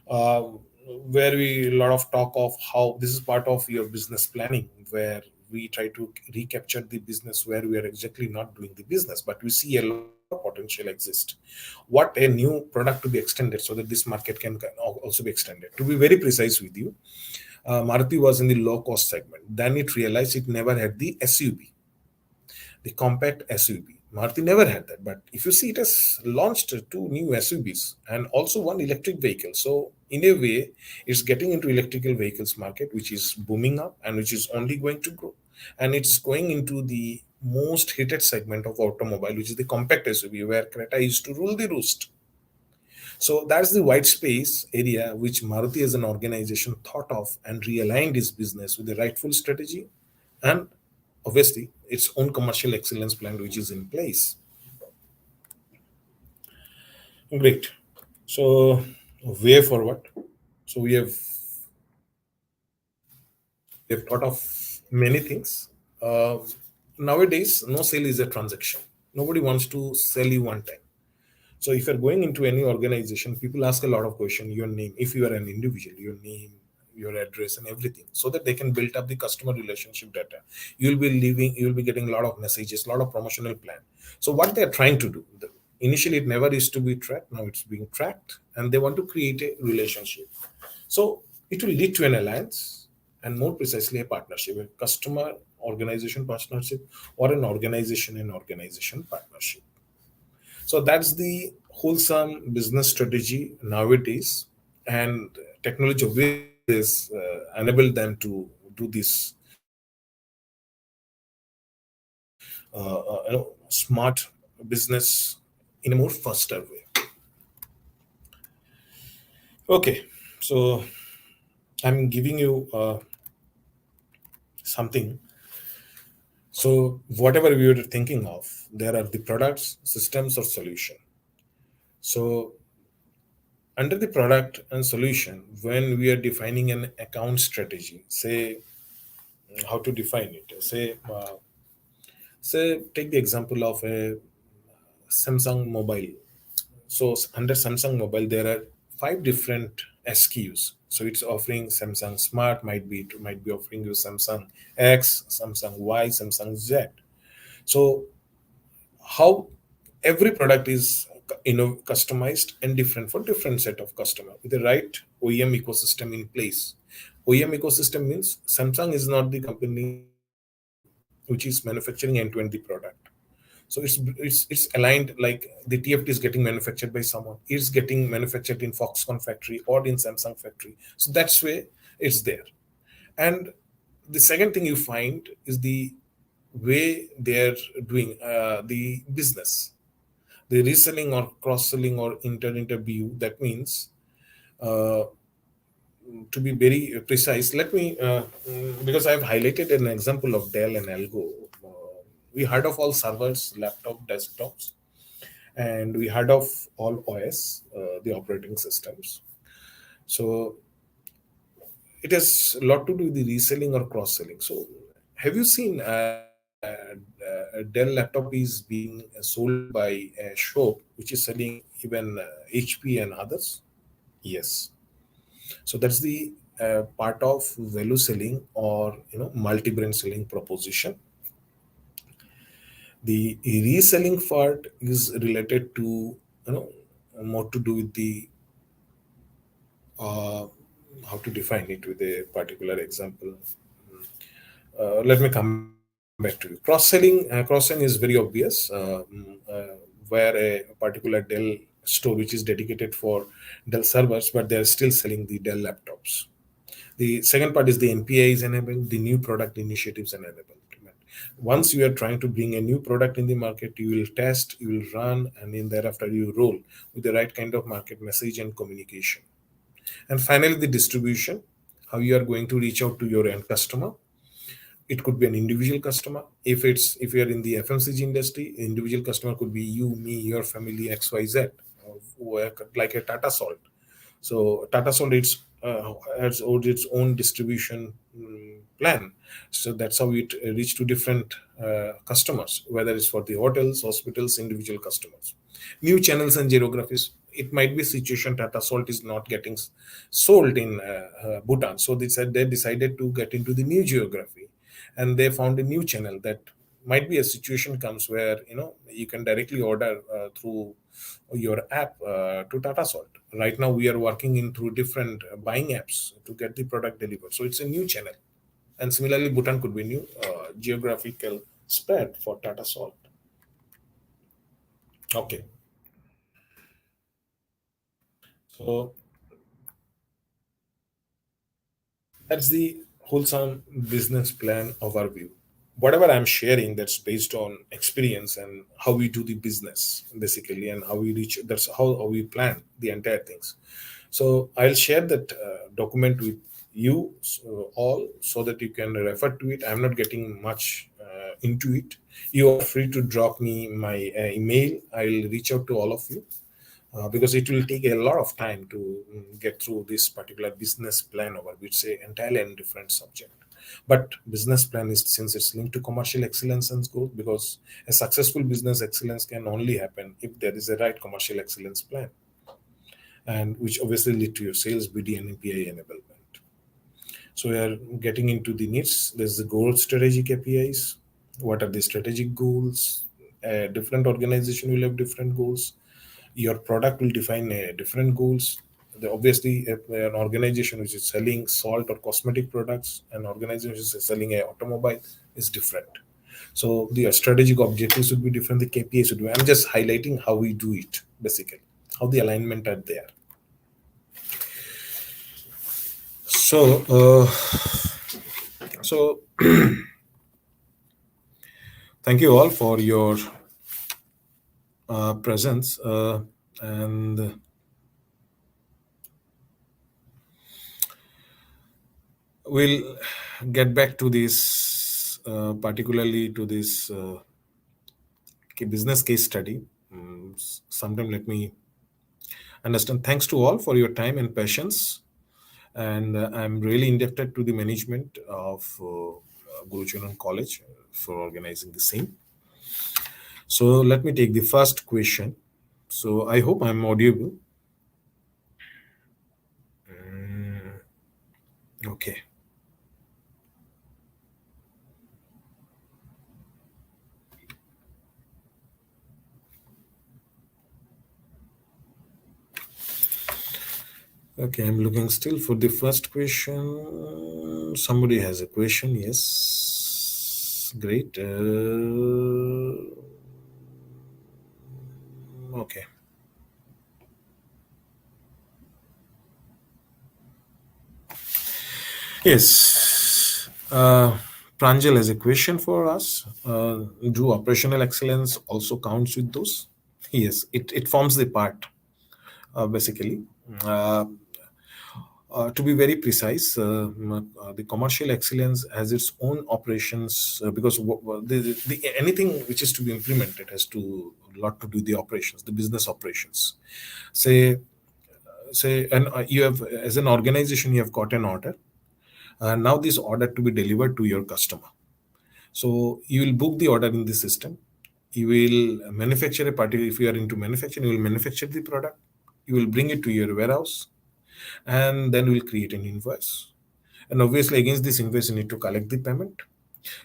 uh, where we a lot of talk of how this is part of your business planning, where we try to recapture the business where we are exactly not doing the business, but we see a lot of potential exist. What a new product to be extended so that this market can also be extended. To be very precise with you, Maruti was in the low cost segment. Then it realized it never had the SUV, the compact SUV. Maruti never had that. But if you see, it has launched two new SUVs and also one electric vehicle. So in a way, it's getting into electrical vehicles market, which is booming up and which is only going to grow. And it's going into the most hated segment of automobile, which is the compact SUV, where Creta used to rule the roost. So that's the white space area which Maruti as an organization thought of and realigned its business with the rightful strategy and obviously its own commercial excellence plan which is in place. Great. So way forward. So we have thought of many things. Uh, Nowadays, no sale is a transaction. Nobody wants to sell you one time. So if you're going into any organization, people ask a lot of questions, your name, if you are an individual, your name, your address and everything, so that they can build up the customer relationship data. You'll be getting a lot of messages, a lot of promotional plan. So what they're trying to do, initially it never used to be tracked, now it's being tracked and they want to create a relationship. So it will lead to an alliance and more precisely a partnership, a customer organization partnership or an organization and organization partnership. So that's the wholesome business strategy nowadays, and technology obviously has enabled them to do this smart business in a more faster way. Okay, so I'm giving you something. So whatever we were thinking of, there are the products, systems, or solution. So under the product and solution, when we are defining an account strategy, say how to define it. Say take the example of a Samsung mobile. So under Samsung mobile, there are five different SKUs. So it's offering Samsung Smart, might be offering you Samsung X, Samsung Y, Samsung Z. So how every product is customized and different for different set of customer with the right OEM ecosystem in place. OEM ecosystem means Samsung is not the company which is manufacturing end-to-end the product. So it's aligned, like the TFT is getting manufactured by someone, it's getting manufactured in Foxconn factory or in Samsung factory. So that's way it's there. And the second thing you find is the way they're doing the business, the reselling or cross-selling or inter-interview. That means uh, to be very precise, let me because I've highlighted an example of Dell and Algo. We heard of all servers, laptop, desktops, and we heard of all OS, the operating systems. So it has a lot to do with the reselling or cross-selling. So have you seen a Dell laptop is being sold by a shop which is selling even HP and others? Yes. So that's the part of value selling or multi-brand selling proposition. The reselling part is related to more to do with the uh, how to define it with a particular example. Let me come back to you. Cross selling is very obvious, where a particular Dell store which is dedicated for Dell servers, but they are still selling the Dell laptops. The second part is the NPI is enabled, the new product initiatives and enabled. Once you are trying to bring a new product in the market, you will test, you will run, and then thereafter you roll with the right kind of market message and communication. And finally, the distribution, how you are going to reach out to your end customer. It could be an individual customer. If you're in the FMCG industry, individual customer could be you, me, your family, XYZ, like a Tata Salt. So Tata Salt has its own distribution plan. So that's how it reach to different customers, whether it's for the hotels, hospitals, individual customers. New channels and geographies. It might be situation Tata Salt is not getting sold in Bhutan, so they said they decided to get into the new geography, and they found a new channel. That might be a situation comes where you can directly order through your app to Tata Salt. Right now, we are working in through different buying apps to get the product delivered. So it's a new channel, and similarly, Bhutan could be new geographical spread for Tata Salt. Okay, so that's the wholesome business plan overview. Whatever I'm sharing, that's based on experience and how we do the business basically, and how we reach. That's how we plan the entire things. So I'll share that document with you all so that you can refer to it. I'm not getting much into it. You are free to drop me my email. I'll reach out to all of you because it will take a lot of time to get through this particular business plan over which say entirely and different subject. But business plan is, since it's linked to commercial excellence and growth, because a successful business excellence can only happen if there is a right commercial excellence plan, and which obviously lead to your sales, BD, and API enablement. So we are getting into the needs. There's the goal strategy KPIs. What are the strategic goals? Different organization will have different goals. Your product will define different goals. Obviously, an organization which is selling salt or cosmetic products, an organization which is selling a automobile is different. So the strategic objectives would be different. The KPIs would be. I'm just highlighting how we do it basically, how the alignment are there. So, so thank you all for your presence, and we'll get back to this, particularly to this business case study. Sometime let me understand. Thanks to all for your time and patience, and I'm really indebted to the management of Gurucharan College for organizing the same. So let me take the first question. So I hope I'm audible. Okay. Okay, I'm looking still for the first question. Somebody has a question. Yes. Great. Okay. Yes. Pranjal has a question for us. Do operational excellence also counts with those? Yes, it forms the part, basically. Uh, to be very precise, the commercial excellence has its own operations because anything which is to be implemented has to lot to do with the operations, the business operations. Say and you have, as an organization, you have got an order. Now this order to be delivered to your customer. So you will book the order in the system. You will manufacture a particular, if you are into manufacturing, you will manufacture the product. You will bring it to your warehouse, and then we'll create an invoice. And obviously, against this invoice, you need to collect the payment.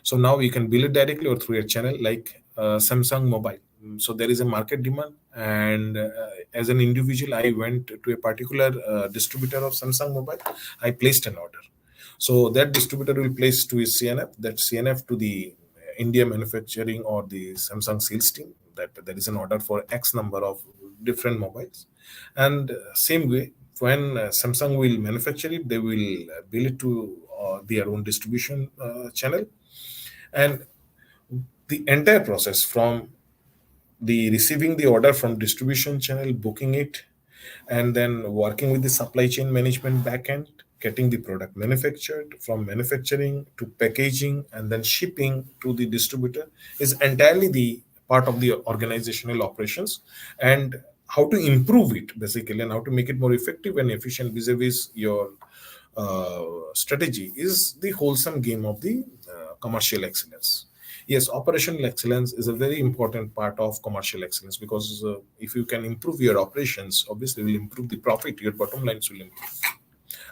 So now you can bill it directly or through a channel like Samsung Mobile. So there is a market demand, and as an individual, I went to a particular distributor of Samsung Mobile. I placed an order. So that distributor will place to his CNF, that CNF to the India manufacturing or the Samsung sales team, that there is an order for X number of different mobiles. And same way, when Samsung will manufacture it, they will bill it to their own distribution channel. And the entire process from the receiving the order from distribution channel, booking it, and then working with the supply chain management backend, getting the product manufactured, from manufacturing to packaging and then shipping to the distributor is entirely the part of the organizational operations, and how to improve it basically, and how to make it more effective and efficient vis-a-vis your strategy is the wholesome game of the commercial excellence. Yes, operational excellence is a very important part of commercial excellence, because if you can improve your operations, obviously will improve the profit, your bottom lines will improve.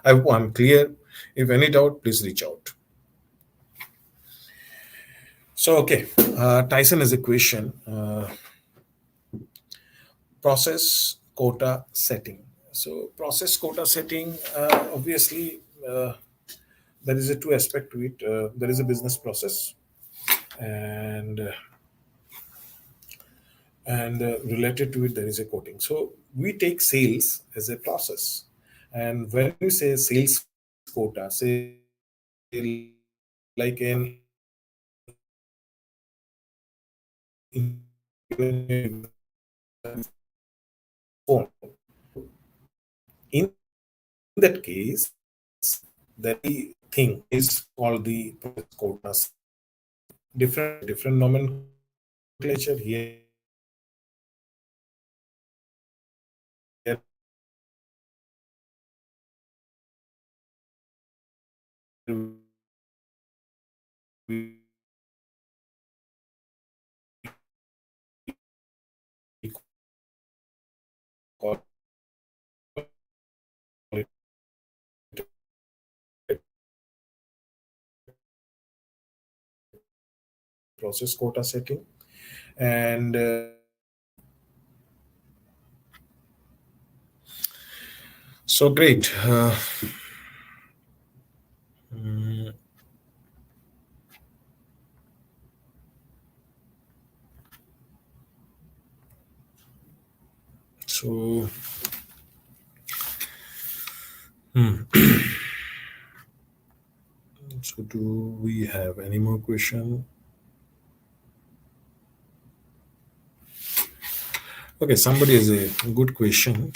I hope I'm clear. If any doubt, please reach out. So, okay, Tyson has a question. Process quota setting. So, process quota setting, obviously, there is a two aspect to it. There is a business process, and related to it there is a quoting. So we take sales as a process, and when you say sales quota, say like an phone, in that case the thing is called the process quotas. Different nomenclature here. We call it process quota setting, and so great. Mm, so so do we have any more question? Okay, somebody has a good question.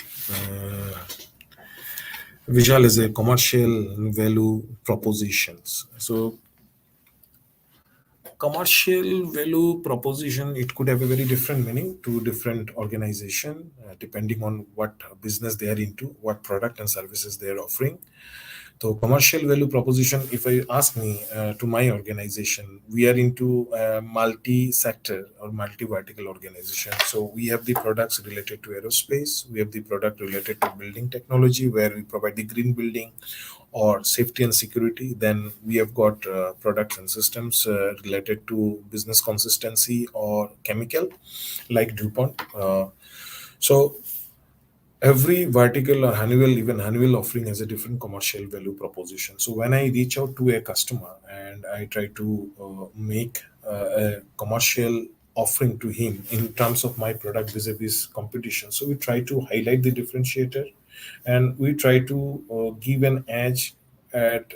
Visual is a commercial value propositions. So commercial value proposition, it could have a very different meaning to different organization, depending on what business they are into, what product and services they are offering. So commercial value proposition, if I ask me to my organization, we are into multi-sector or multi-vertical organization. So we have the products related to aerospace, we have the product related to building technology, where we provide the green building or safety and security. Then we have got products and systems related to business consistency or chemical, like DuPont. So every vertical or Honeywell, even Honeywell offering has a different commercial value proposition. So when I reach out to a customer and I try to make a commercial offering to him in terms of my product vis-a-vis competition, so we try to highlight the differentiator, and we try to give an edge at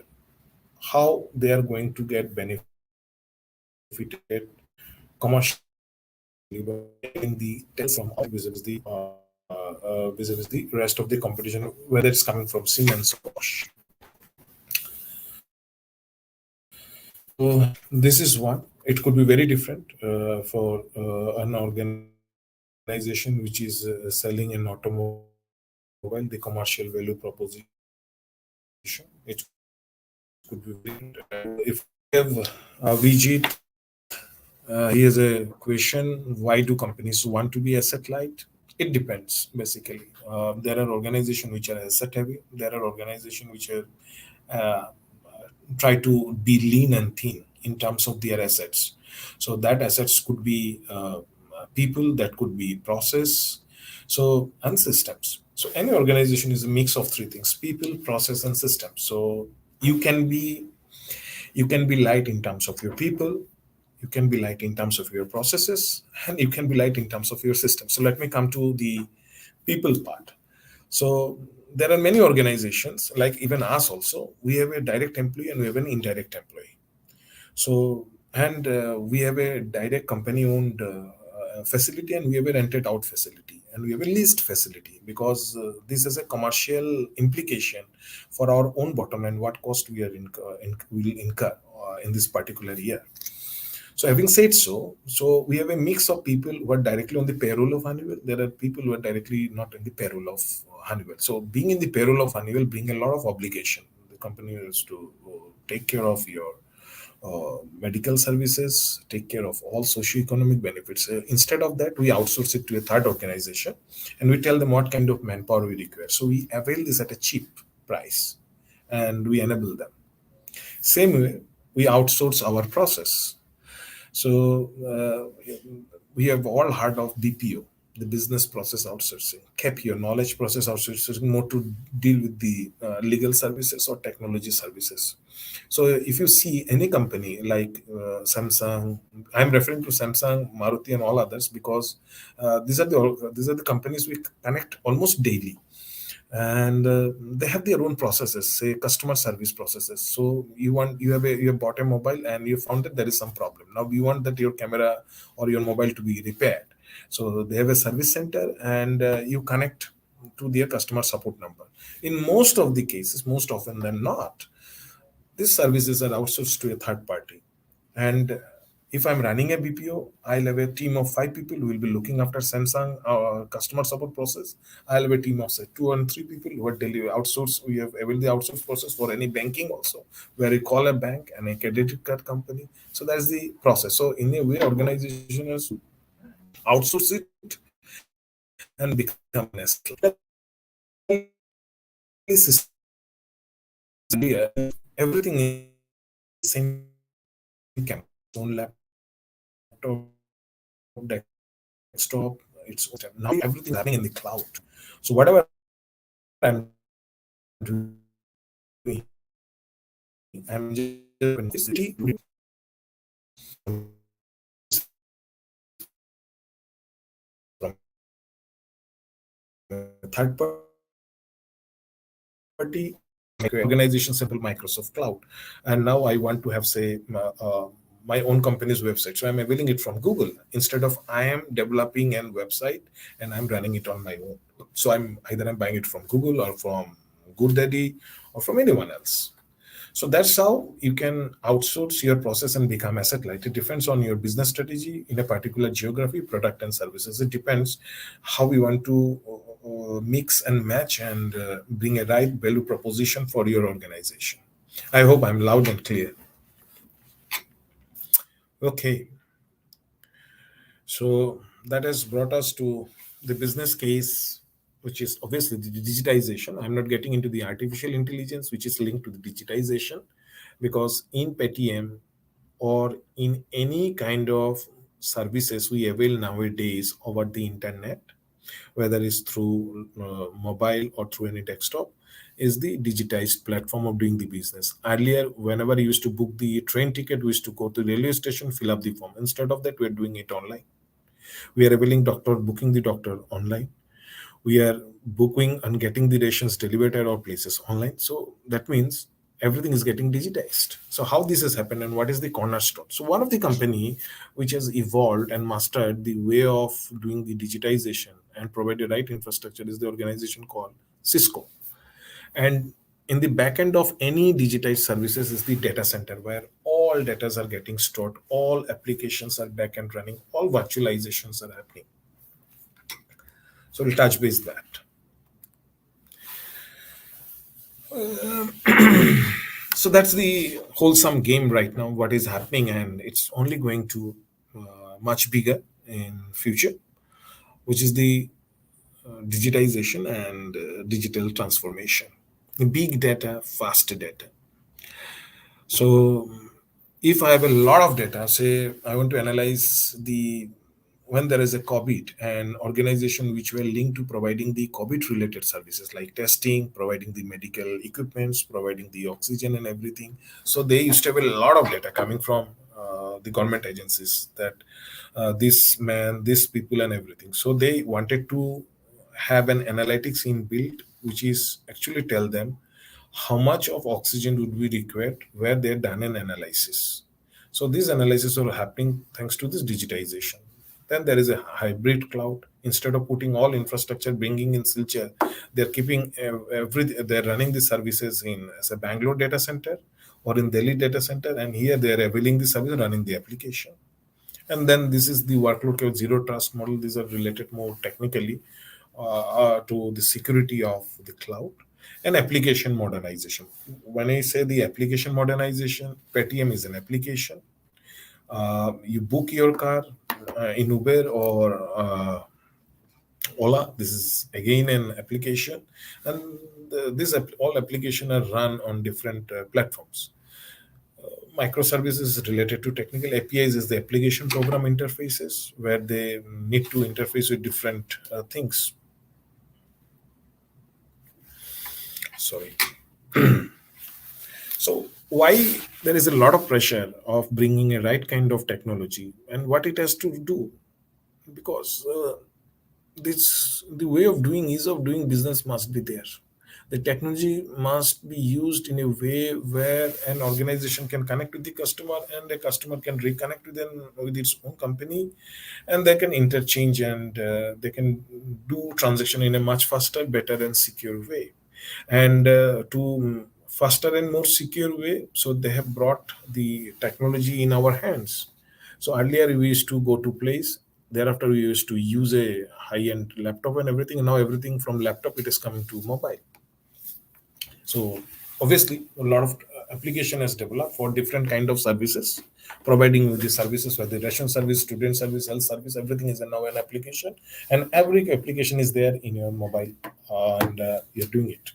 how they are going to get benefited commercially by getting the test from vis-a-vis the rest of the competition, whether it's coming from Siemens or Bosch. So this is one. It could be very different for an organization which is selling an automobile, the commercial value proposition. It could be very different. If we have Vijit, he has a question: why do companies want to be asset light? It depends, basically. There are organizations which are asset heavy. There are organizations which are uh, try to be lean and thin in terms of their assets. So that assets could be people, that could be process, so and systems. So any organization is a mix of three things: people, process, and systems. So you can be light in terms of your people, you can be light in terms of your processes, and you can be light in terms of your system. So let me come to the people part. So there are many organizations, like even us also, we have a direct employee and we have an indirect employee. So, and we have a direct company owned facility, and we have a rented out facility, and we have a leased facility, because this is a commercial implication for our own bottom line, what cost we are will incur in this particular year. So having said so we have a mix of people who are directly on the payroll of Honeywell. There are people who are directly not in the payroll of Honeywell. So being in the payroll of Honeywell bring a lot of obligation. The company is to take care of your medical services, take care of all socio-economic benefits. Instead of that, we outsource it to a third organization, and we tell them what kind of manpower we require. So we avail this at a cheap price, and we enable them. Same way, we outsource our process. So we have all heard of BPO, the business process outsourcing, KPO, knowledge process outsourcing, more to deal with the legal services or technology services. So if you see any company like Samsung, I'm referring to Samsung, Maruti, and all others because these are the companies we connect almost daily, and they have their own processes, say customer service processes. So you have bought a mobile and you found that there is some problem. Now you want that your camera or your mobile to be repaired. So they have a service center, and you connect to their customer support number. In most of the cases, most often than not, these services are outsourced to a third party. And if I'm running a BPO, I'll have a team of 5 people who will be looking after Samsung customer support process. I'll have a team of say 2 and 3 people who are deliver outsource. We have available the outsource process for any banking also, where you call a bank and a credit card company. So that's the process. So in a way, organization has outsource it and become an asset. Everything in the same campus, its own laptop, desktop, its own system. Now everything is happening in the cloud. So whatever I'm doing, I'm just third party organization simple Microsoft Cloud, and now I want to have say my own company's website. So I'm availing it from Google instead of I am developing a website and I'm running it on my own. So I'm buying it from Google or from GoDaddy or from anyone else. So that's how you can outsource your process and become asset light. It depends on your business strategy in a particular geography, product, and services. It depends how we want to mix and match and bring a right value proposition for your organization. I hope I'm loud and clear. Okay, so that has brought us to the business case, which is obviously the digitization. I'm not getting into the artificial intelligence, which is linked to the digitization, because in Paytm or in any kind of services we avail nowadays over the internet, whether it's through mobile or through any desktop, is the digitized platform of doing the business. Earlier, whenever you used to book the train ticket, we used to go to the railway station, fill up the form. Instead of that, we're doing it online. We are availing booking the doctor online. We are booking and getting the rations delivered at our places online. So that means everything is getting digitized. So how this has happened and what is the cornerstone? So one of the company which has evolved and mastered the way of doing the digitization and provide the right infrastructure is the organization called Cisco. And in the back end of any digitized services is the data center, where all data are getting stored, all applications are back and running, all virtualizations are happening. So we'll touch base that. So that's the wholesome game right now, what is happening, and it's only going to much bigger in future, which is the digitization and digital transformation. Big data, fast data. So if I have a lot of data, say I want to analyze the when there is a COVID, an organization which were linked to providing the COVID related services like testing, providing the medical equipments, providing the oxygen and everything. So they used to have a lot of data coming from the government agencies, that this man, this people and everything. So they wanted to have an analytics inbuilt, which is actually tell them how much of oxygen would be required where they've done an analysis. So these analyses are happening thanks to this digitization. Then there is a hybrid cloud. Instead of putting all infrastructure, bringing in Silchar, they're keeping they're running the services in as a Bangalore data center or in Delhi data center, and here they are availing the service, running the application. And then this is the workload called zero trust model. These are related more technically to the security of the cloud. And application modernization. When I say the application modernization, Paytm is an application. You book your car in Uber or Ola. This is again an application, and all application are run on different platforms. Microservices related to technical APIs is the application program interfaces where they need to interface with different things. Sorry. So why there is a lot of pressure of bringing a right kind of technology and what it has to do? Because this the way of doing ease of doing business must be there. The technology must be used in a way where an organization can connect with the customer and the customer can reconnect with its own company, and they can interchange and they can do transaction in a much faster, better and secure way. And to faster and more secure way, so they have brought the technology in our hands. So earlier we used to go to place, thereafter we used to use a high-end laptop and everything, and now everything from laptop it is coming to mobile. So obviously a lot of application has developed for different kind of services, providing the services where the ration service, student service, health service, everything is now an application, and every application is there in your mobile, and you're doing it.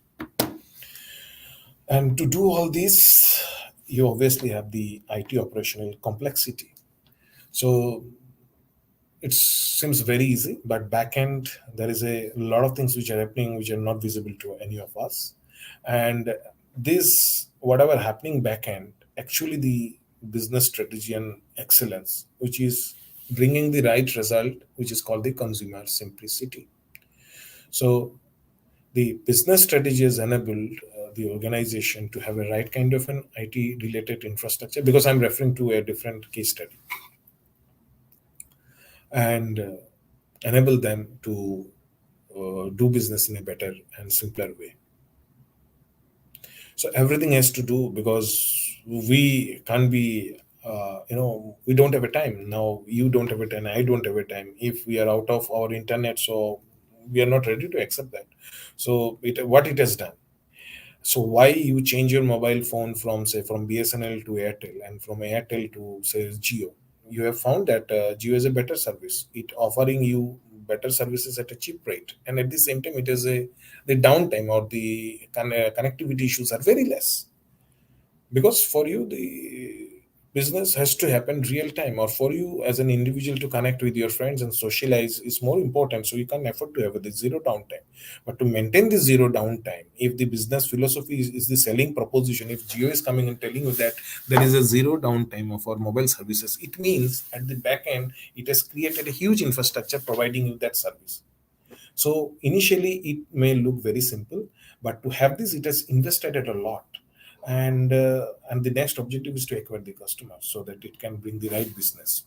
And to do all this, you obviously have the IT operational complexity. So it seems very easy, but back end there is a lot of things which are happening which are not visible to any of us. And this whatever happening back end, actually the business strategy and excellence, which is bringing the right result, which is called the consumer simplicity. So the business strategy has enabled the organization to have a right kind of an IT related infrastructure, because I'm referring to a different case study, and enable them to do business in a better and simpler way. So everything has to do, because we can't be we don't have a time now. You don't have a time, I don't have a time. If we are out of our internet, so we are not ready to accept that. So what it has done, so why you change your mobile phone from say from BSNL to Airtel and from Airtel to say Geo? You have found that Geo is a better service. It offering you better services at a cheap rate, and at the same time, it is a the downtime or the connectivity issues are very less, because for you the business has to happen real time, or for you as an individual to connect with your friends and socialize is more important, so you can afford to have the zero downtime. But to maintain the zero downtime, if the business philosophy is the selling proposition, if Geo is coming and telling you that there is a zero downtime of our mobile services, it means at the back end it has created a huge infrastructure providing you that service. So initially, it may look very simple, but to have this, it has invested it a lot, and the next objective is to acquire the customer so that it can bring the right business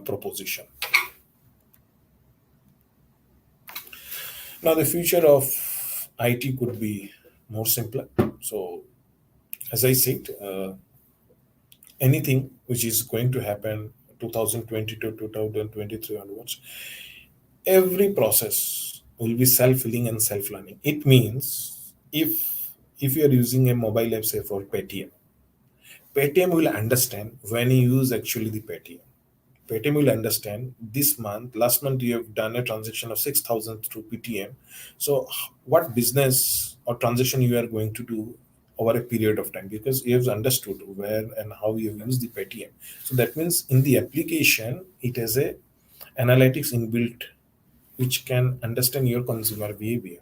proposition. Now, the future of IT could be more simpler. So, as I said, anything which is going to happen 2020 to 2023 onwards, every process will be self-healing and self-learning. It means if you are using a mobile app, say for Paytm will understand when you use actually the Paytm. Paytm will understand this month, last month you have done a transaction of 6,000 through PTM. So what business or transaction you are going to do over a period of time, because you have understood where and how you have used the Paytm. So that means in the application, it has a analytics inbuilt which can understand your consumer behavior,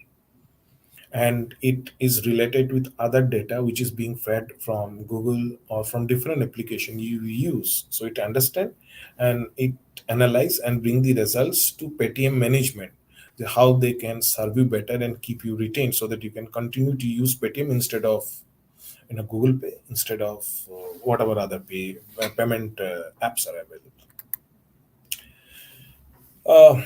and it is related with other data which is being fed from Google or from different application you use. So it understand and it analyze and bring the results to Paytm management, how they can serve you better and keep you retained, so that you can continue to use Paytm instead of Google Pay, instead of whatever other payment apps are available. Uh,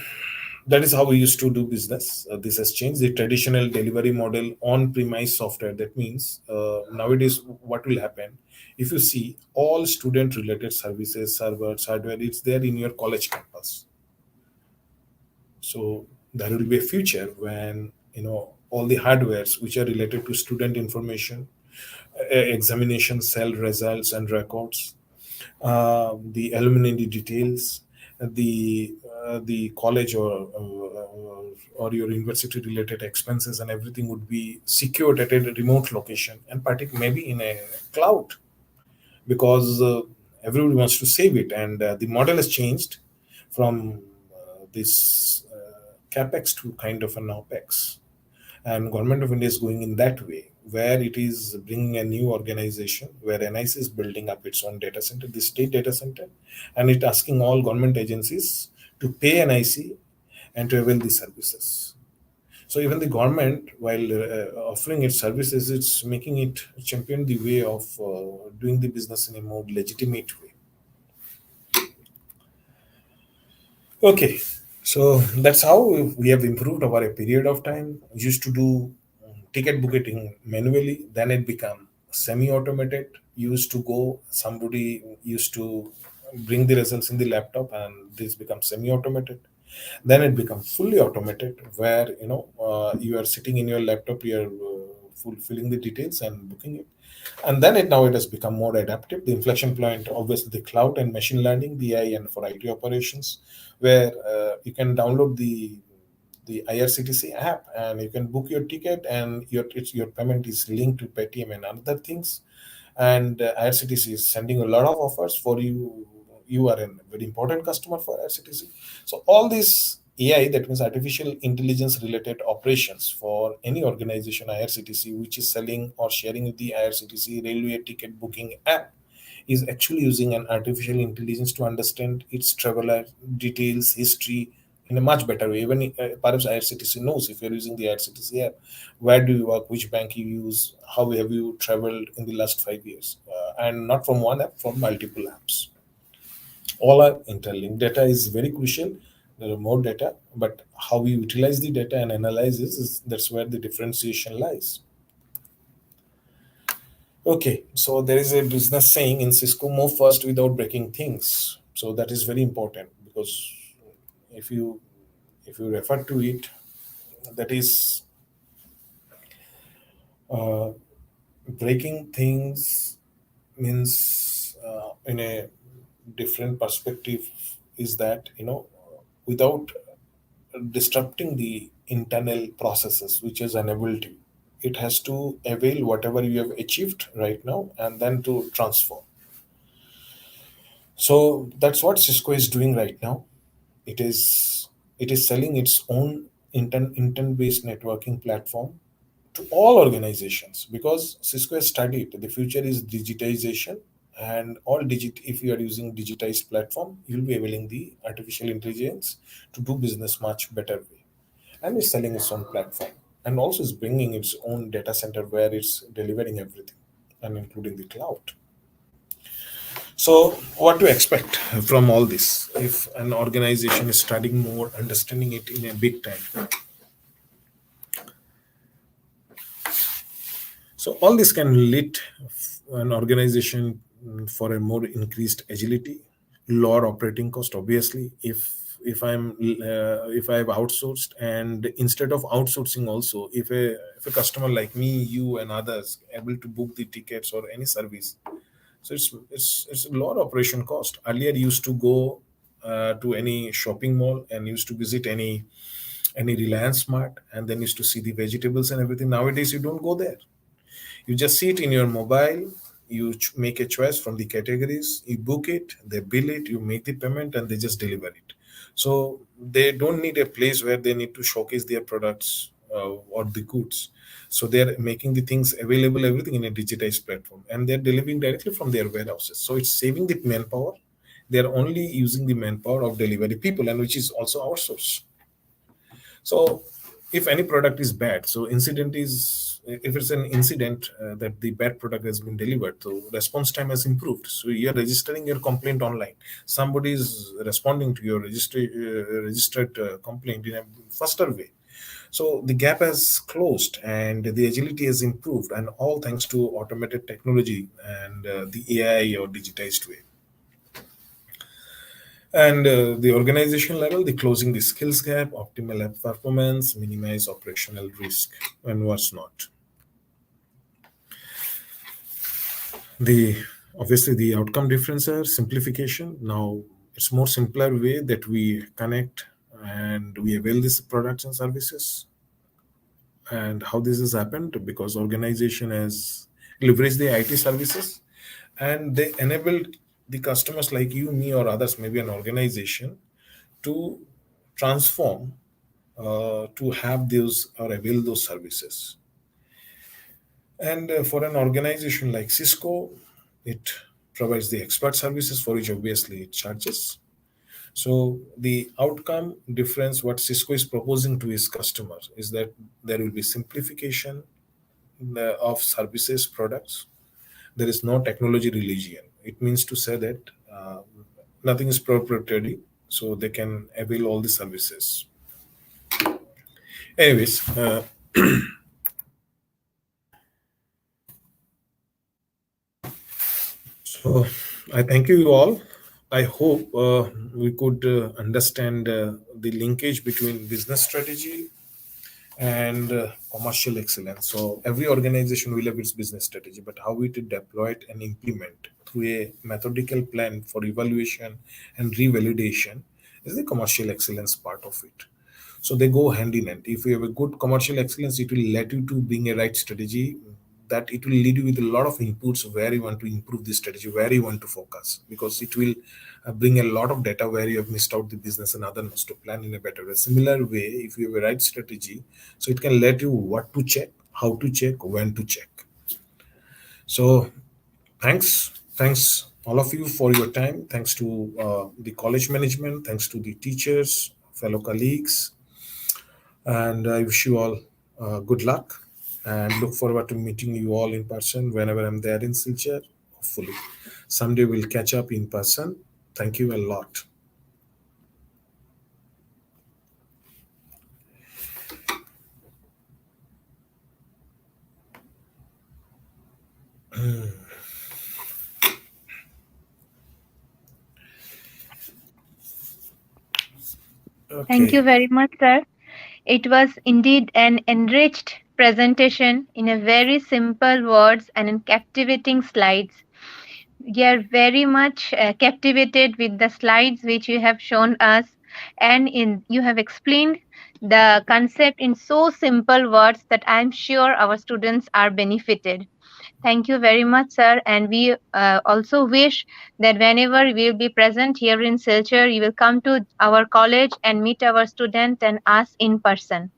that is how we used to do business. This has changed the traditional delivery model on premise software. That means nowadays what will happen, if you see all student related services, servers, hardware, it's there in your college campus. So there will be a future when all the hardwares which are related to student information, examination cell results and records, the alumni details, the college or your university related expenses, and everything would be secured at a remote location, and particularly maybe in a cloud, because everybody wants to save it, and the model has changed from this capex to kind of an opex, and government of India is going in that way, where it is bringing a new organization where NIC is building up its own data center, the state data center, and it asking all government agencies to pay NIC and to avail these services. So even the government, while offering its services, it's making it champion the way of doing the business in a more legitimate way. Okay, so that's how we have improved over a period of time. Used to do ticket booking manually, then it became semi-automated. Used to go, somebody used to bring the results in the laptop, and this becomes semi-automated. Then it becomes fully automated, where you are sitting in your laptop, you are fulfilling the details and booking it, and then it has become more adaptive. The inflection point, obviously, the cloud and machine learning, the AI, and for IT operations, where you can download the IRCTC app and you can book your ticket, and your payment is linked to Paytm and other things, and IRCTC is sending a lot of offers for you. You are a very important customer for IRCTC. So all this AI, that means artificial intelligence related operations for any organization, IRCTC, which is selling or sharing with the IRCTC railway ticket booking app, is actually using an artificial intelligence to understand its traveler details, history in a much better way. Even perhaps IRCTC knows, if you're using the IRCTC app, where do you work, which bank you use, how have you traveled in the last 5 years, and not from one app, from multiple apps. All are interlinked. Data is very crucial. There are more data, but how we utilize the data and analyze this is that's where the differentiation lies. Okay, so there is a business saying in Cisco: move first without breaking things. So that is very important, because if you refer to it, that is uh, breaking things means, in a different perspective, is that without disrupting the internal processes which has enabled you, it has to avail whatever you have achieved right now and then to transform. So that's what Cisco is doing right now. It is selling its own intent based networking platform to all organizations, because Cisco has studied the future is digitization, and if you are using digitized platform, you'll be availing the artificial intelligence to do business much better way. And it's selling its own platform, and also is bringing its own data center where it's delivering everything, and including the cloud. So what to expect from all this if an organization is studying more, understanding it in a big time? So all this can lead an organization for a more increased agility, lower operating cost. Obviously, if I've outsourced, and instead of outsourcing also, if a customer like me, you, and others able to book the tickets or any service, so it's a lower operation cost. Earlier, you used to go to any shopping mall and used to visit any Reliance Mart, and then used to see the vegetables and everything. Nowadays, you don't go there. You just see it in your mobile. You make a choice from the categories. You book it, they bill it, you make the payment, and they just deliver it. So they don't need a place where they need to showcase their products or the goods. So they're making the things available, everything in a digitized platform, and they're delivering directly from their warehouses. So it's saving the manpower. They're only using the manpower of delivery people, and which is also outsourced. So if any product is bad, so incident is, if it's an incident that the bad product has been delivered, so response time has improved. So you're registering your complaint online. Somebody is responding to your registered complaint in a faster way. So the gap has closed and the agility has improved, and all thanks to automated technology and the AI or digitized way. And the organization level, the closing the skills gap, optimal app performance, minimize operational risk, and what's not. The obviously the outcome differentiator simplification. Now it's more simpler way that we connect and we avail these products and services. And how this has happened, because organization has leveraged the IT services and they enabled the customers like you, me, or others, maybe an organization, to transform, to have those or avail those services. And for an organization like Cisco, it provides the expert services for which obviously it charges. So the outcome difference, what Cisco is proposing to its customers, is that there will be simplification of services products. There is no technology religion. It means to say that nothing is proprietary, so they can avail all the services. Anyways, so I thank you all. I hope we could understand the linkage between business strategy and commercial excellence. So every organization will have its business strategy, but how it is deployed and implement through a methodical plan for evaluation and revalidation is the commercial excellence part of it. So they go hand in hand. If you have a good commercial excellence, it will let you to bring a right strategy, that it will lead you with a lot of inputs where you want to improve the strategy, where you want to focus, because it will bring a lot of data where you have missed out the business and others to plan in a better way. Similar way, if you have a right strategy, so it can let you what to check, how to check, when to check. So thanks all of you for your time. Thanks to the college management, thanks to the teachers, fellow colleagues, and I wish you all good luck and look forward to meeting you all in person whenever I'm there in Silchar. Hopefully, someday we'll catch up in person. Thank you a lot. Thank you Okay. very much, sir. It was indeed an enriched presentation in a very simple words and in captivating slides. We are very much captivated with the slides which you have shown us, and in you have explained the concept in so simple words that I'm sure our students are benefited. Thank you very much, sir. And we also wish that whenever we will be present here in Silchar, you will come to our college and meet our student and us in person.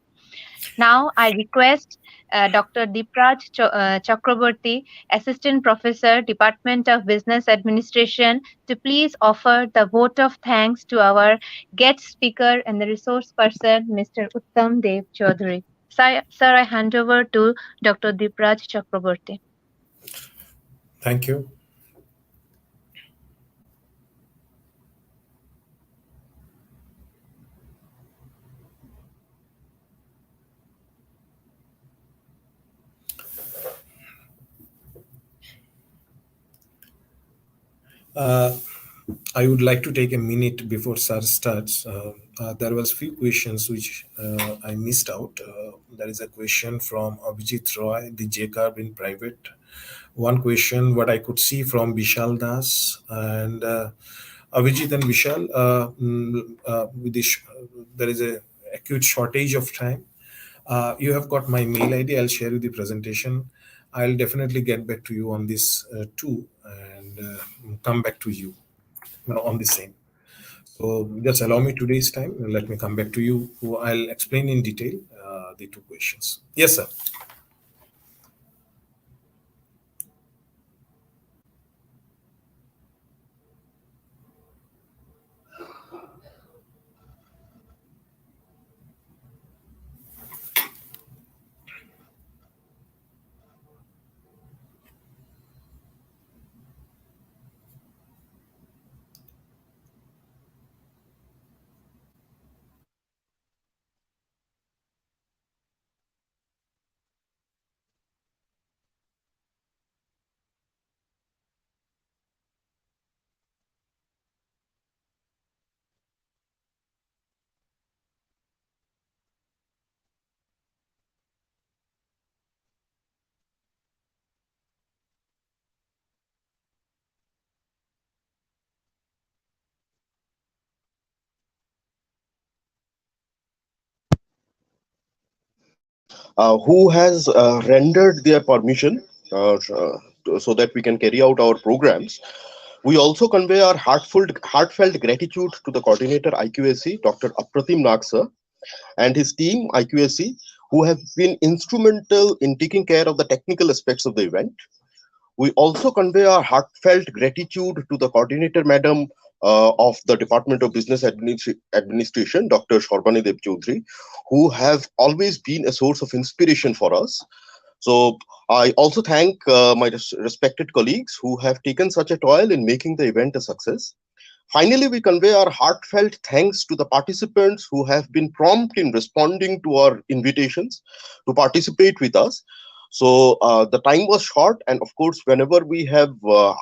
Now, I request Dr. Chakraborty, Assistant Professor, Department of Business Administration, to please offer the vote of thanks to our guest speaker and the resource person, Mr. Uttam Dev Chaudhary. Sir, I hand over to Dr. Dipraj Chakraborty. Thank you. I would like to take a minute before Sir starts. There was few questions which I missed out. There is a question from Abhijit Roy, the JCARB in private. One question, what I could see from Vishal Das and Abhijit and Vishal, there is a acute shortage of time. You have got my mail ID. I'll share you the presentation. I'll definitely get back to you on this too, and come back to you on the same. So just allow me today's time. And let me come back to you. I'll explain in detail the two questions. Yes, sir. who has rendered their permission so that we can carry out our programs. We also convey our heartfelt gratitude to the coordinator IQAC, Dr. Apratim Nag and his team IQAC, who have been instrumental in taking care of the technical aspects of the event. We also convey our heartfelt gratitude to the coordinator madam of the Department of Business Administration, Dr. Shorbani Dev Chaudhary, who have always been a source of inspiration for us. So I also thank my respected colleagues who have taken such a toil in making the event a success. Finally, we convey our heartfelt thanks to the participants who have been prompt in responding to our invitations to participate with us. So the time was short, and of course, whenever we have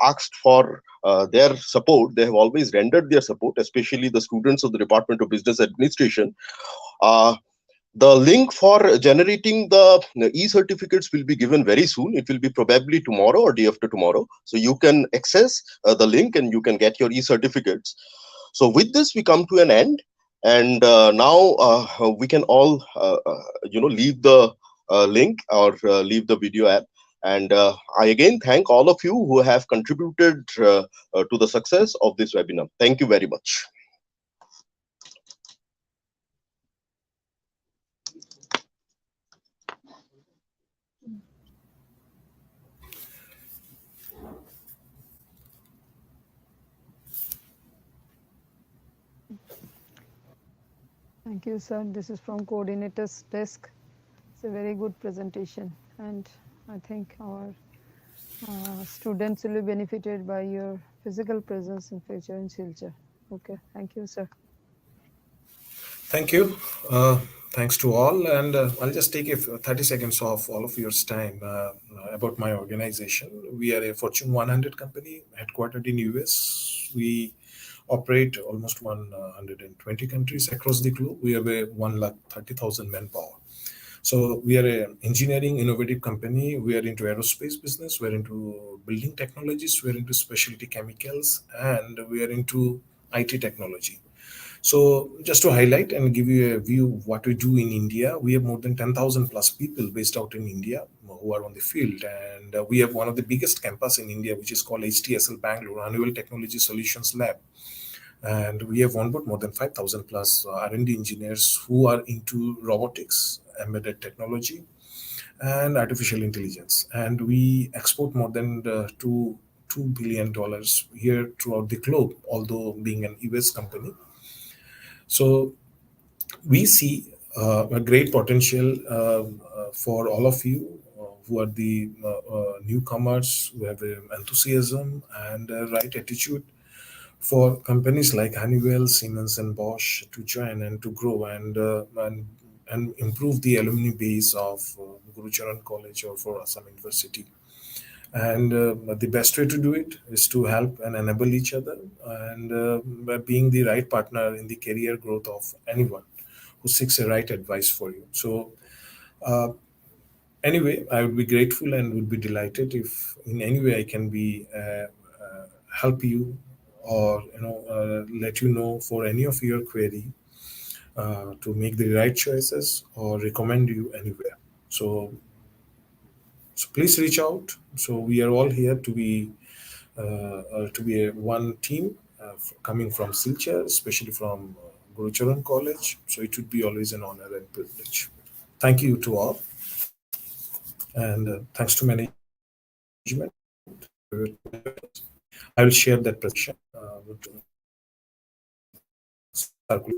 asked for their support, they have always rendered their support, especially the students of the Department of Business Administration. Uh, the link for generating the e-certificates will be given very soon. It will be probably tomorrow or day after tomorrow. So you can access the link and you can get your e-certificates. So with this, we come to an end. And now we can all, leave the link or leave the video app. And I again thank all of you who have contributed to the success of this webinar. Thank you very much. Thank you, sir. This is from coordinator's desk. It's a very good presentation, and I think our students will be benefited by your physical presence in future in Silchar. Okay, thank you, sir. Thank you. Thanks to all. And I'll just take 30 seconds of all of your time about my organization. We are a Fortune 100 company headquartered in US. We operate almost 120 countries across the globe. We have a 130,000 manpower. So we are an engineering innovative company. We are into aerospace business. We're into building technologies. We're into specialty chemicals, and we are into IT technology. So just to highlight and give you a view of what we do in India, we have more than 10,000 plus people based out in India who are on the field. And we have one of the biggest campus in India, which is called HTSL Bangalore, Annual Technology Solutions Lab. And we have onboard more than 5,000 plus R&D engineers who are into robotics, embedded technology, and artificial intelligence. And we export more than $2 billion here throughout the globe, although being an US company. So we see a great potential for all of you who are the newcomers, who have enthusiasm and right attitude for companies like Honeywell, Siemens, and Bosch to join and to grow and improve the alumni base of Gurucharan College or for Assam University. And the best way to do it is to help and enable each other, and by being the right partner in the career growth of anyone who seeks the right advice for you. So anyway, I would be grateful and would be delighted if in any way I can be help you or let you know for any of your query to make the right choices or recommend you anywhere. So please reach out. So we are all here to be a one team coming from Silchar, especially from Gurucharan College. So it would be always an honor and privilege. Thank you to all, and thanks to management. I will share that presentation with circulate.